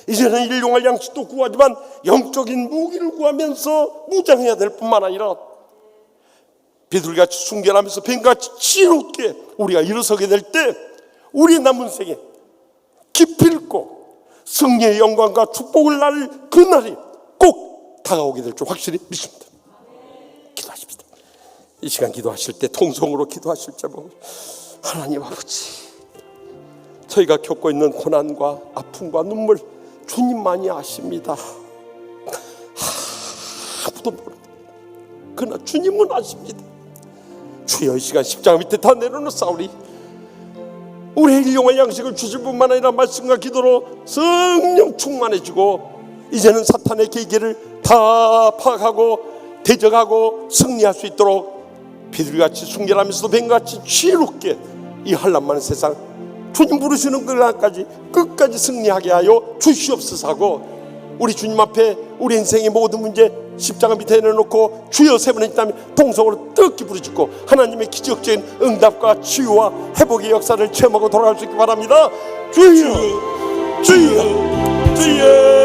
[SPEAKER 5] 이제는 일용할 양식도 구하지만 영적인 무기를 구하면서 무장해야 될 뿐만 아니라 비둘기같이 순결하면서 뱀같이 지혜롭게 우리가 일어서게 될 때 우리 남은 생에 기필코 승리의 영광과 축복을 날 그날이 꼭 다가오게 될 줄 확실히 믿습니다. 기도하십시다. 이 시간 기도하실 때 통성으로 기도하실 제목, 하나님 아버지, 저희가 겪고 있는 고난과 아픔과 눈물 주님만이 아십니다. 아무도 모릅니다. 그러나 주님은 아십니다. 주여, 이 시간 십자가 밑에 다 내려놓사오니 우리의 일용할 양식을 주실 뿐만 아니라 말씀과 기도로 성령 충만해지고 이제는 사탄의 계기를 다 파악하고 대적하고 승리할 수 있도록 비둘기같이 순결하면서도 뱀같이 지혜롭게 이 한란 많은 세상 주님 부르시는 그날까지 끝까지 승리하게 하여 주시옵소서 하고 우리 주님 앞에 우리 인생의 모든 문제 십자가 밑에 내놓고 주여 세 번의 다음에 동성으로 뜨겁게 부르짖고 하나님의 기적적인 응답과 치유와 회복의 역사를 체험하고 돌아갈 수 있기 바랍니다. 주여, 주여, 주여.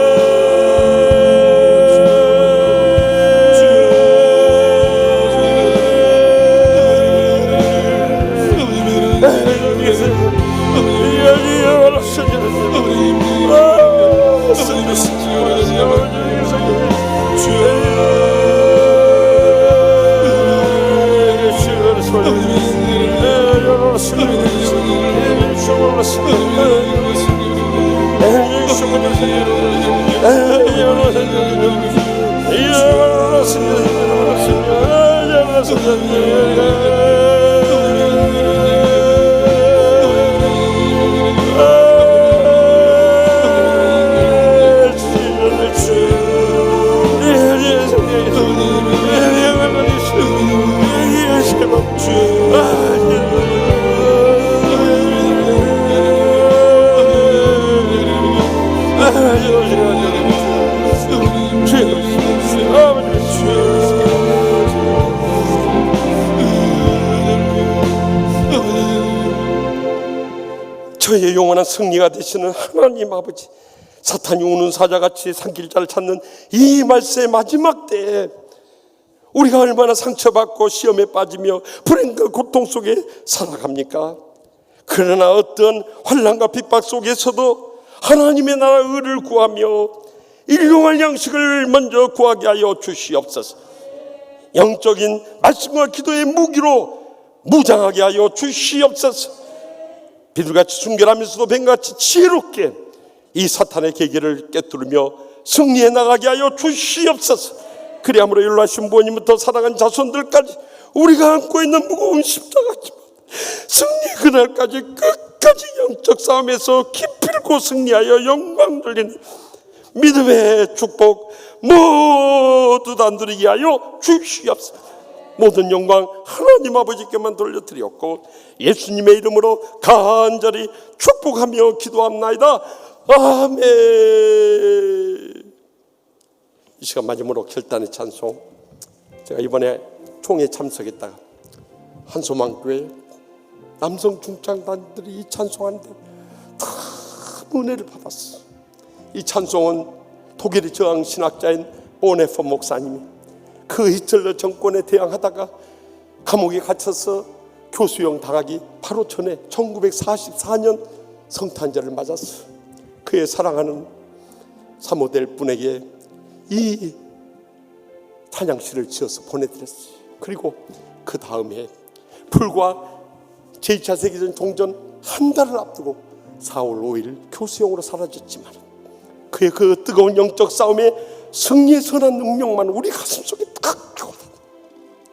[SPEAKER 5] 저의 영원한 승리가 되시는 하나님 아버지, 사탄이 우는 사자같이 산길자를 찾는 이 말세의 마지막 때에 우리가 얼마나 상처받고 시험에 빠지며 불행과 고통 속에 살아갑니까? 그러나 어떤 환난과 핍박 속에서도 하나님의 나라 의를 구하며 일용할 양식을 먼저 구하게 하여 주시옵소서. 영적인 말씀과 기도의 무기로 무장하게 하여 주시옵소서. 비둘같이 순결하면서도 뱀같이 지혜롭게 이 사탄의 계계를 깨뜨리며 승리해 나가게 하여 주시옵소서. 그리함으로 연로하신 부모님부터 사랑한 자손들까지 우리가 안고 있는 무거운 십자가지만 승리 그날까지 끝까지 영적 싸움에서 기필코 승리하여 영광 돌리는 믿음의 축복 모두 다 누리게 하여 주시옵소서. 모든 영광 하나님 아버지께만 돌려드렸고 예수님의 이름으로 간절히 축복하며 기도합나이다. 아멘. 이 시간 마지막으로 결단의 찬송, 제가 이번에 총회 참석했다가 한소망교회 남성 중창단들이 이 찬송하는데 다 은혜를 받았어. 이 찬송은 독일의 저항 신학자인 보네퍼 목사님이 그 히틀러 정권에 대항하다가 감옥에 갇혀서 교수형 당하기 바로 전에 1944년 성탄절을 맞았어. 그의 사랑하는 사모될 분에게 이 찬양시를 지어서 보내드렸어요. 그리고 그 다음에 불과 제2차 세계대전 종전 한 달을 앞두고 4월 5일 교수형으로 사라졌지만 그의 그 뜨거운 영적 싸움에 승리의 선한 능력만 우리 가슴 속에 탁 주고,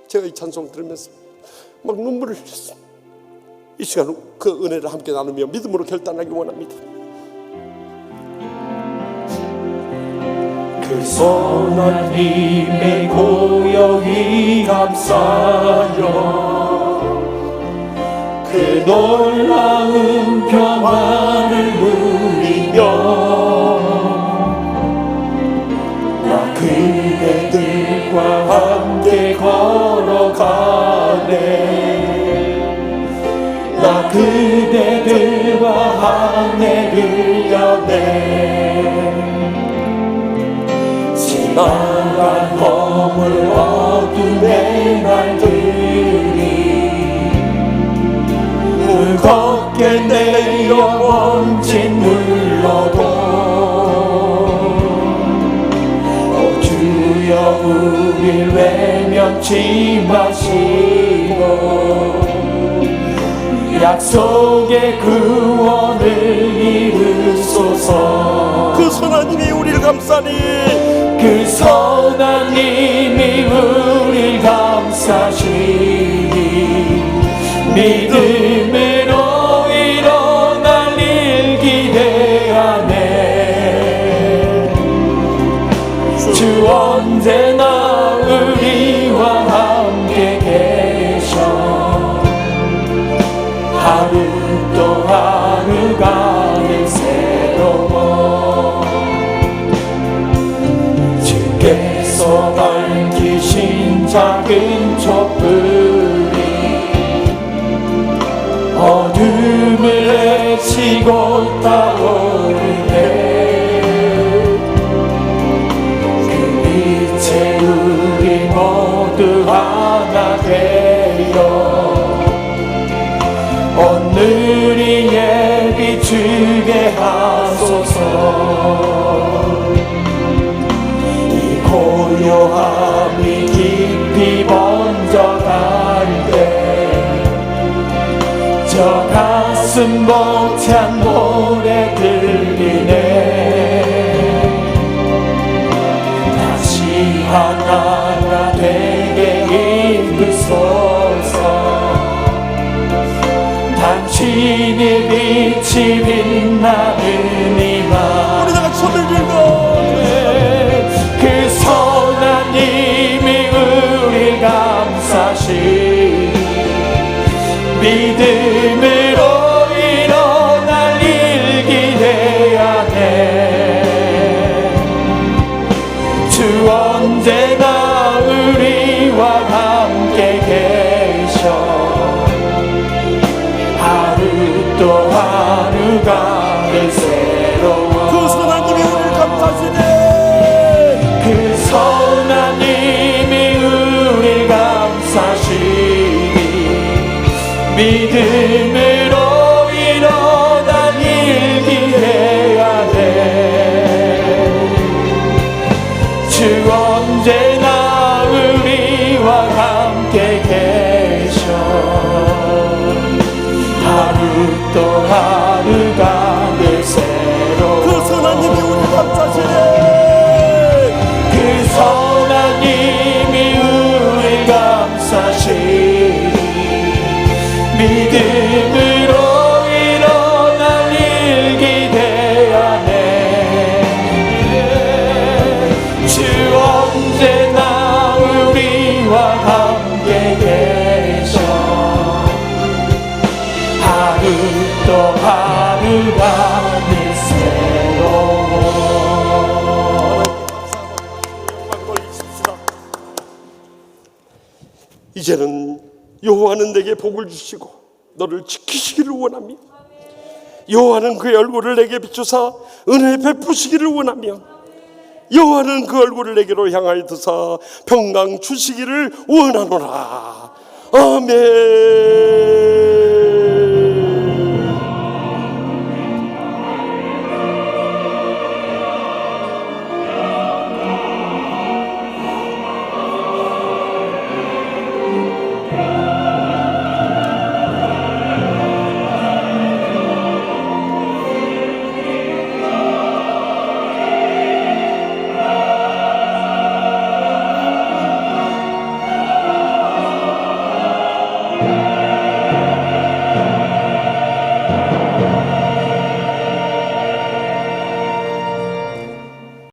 [SPEAKER 5] 제가 이 찬송 들으면서 막 눈물을 흘렸습니다. 이 시간 그 은혜를 함께 나누며 믿음으로 결단하기 원합니다.
[SPEAKER 2] 그 선한 힘의 고역이 감싸려 그 놀라운 평안을 누리며 나 그대들과 함께 걸어가네. 나 그대들과 하늘을 여네. 지나간 허물 어둠의 날들이 무겁게 내려 번진 물러도 오 주여 우릴 외면치 마시고 약속의 구원을 이루소서.
[SPEAKER 5] 그 선한 힘이 우리를 감싸니
[SPEAKER 2] 그 선한 힘이 우릴 감싸시니 믿음으로 일어날 일 기대하네. 주 언제나 우리와 함께 계셔. 하루 또 하루가 늘 새로워. 주께서 촛불이 어둠을 헤치고 따오르네. 그 빛에 우리 모두 하나 되어 오늘이 비추게 하소서. 이 고요함이 깊이 번져갈 때 저 가슴 벅찬 노래 들리네. 다시 하나가 되게 이끄소서. 당신의 빛이 빛나는 이만
[SPEAKER 5] 우리 다 같이 손을 들고
[SPEAKER 2] 그 선한 님이 우리 감싸시 믿음으로 일어날 일 기대하네. 주 언제나 우리와 함께 계셔 하루 또 하루가 늘 새로워.
[SPEAKER 5] 그 선한 님이 우리를 감싸시네.
[SPEAKER 2] 그 선한 님이 우리 감싸시니 믿음으로 일어날 일 기대야 돼. 주 언제나 우리와 함께 계셔 하루 또 하루가 늘 새로워.
[SPEAKER 5] 그 선한 님이 우리를 감싸시네.
[SPEAKER 2] 그 선한 님이 우리 감싸시니 믿음으로 일어날 일 기대하네. 주 언제나 우리와 함께 계셔 하루 또 하루가 늘 새로워.
[SPEAKER 5] 이제는 여호와는 내게 복을 주시고 너를 지키시기를 원하며 여호와는 그의 얼굴을 내게 비추사 은혜 베푸시기를 원하며 여호와는 그 얼굴을 내게로 향하여 드사 평강 주시기를 원하노라. 아멘.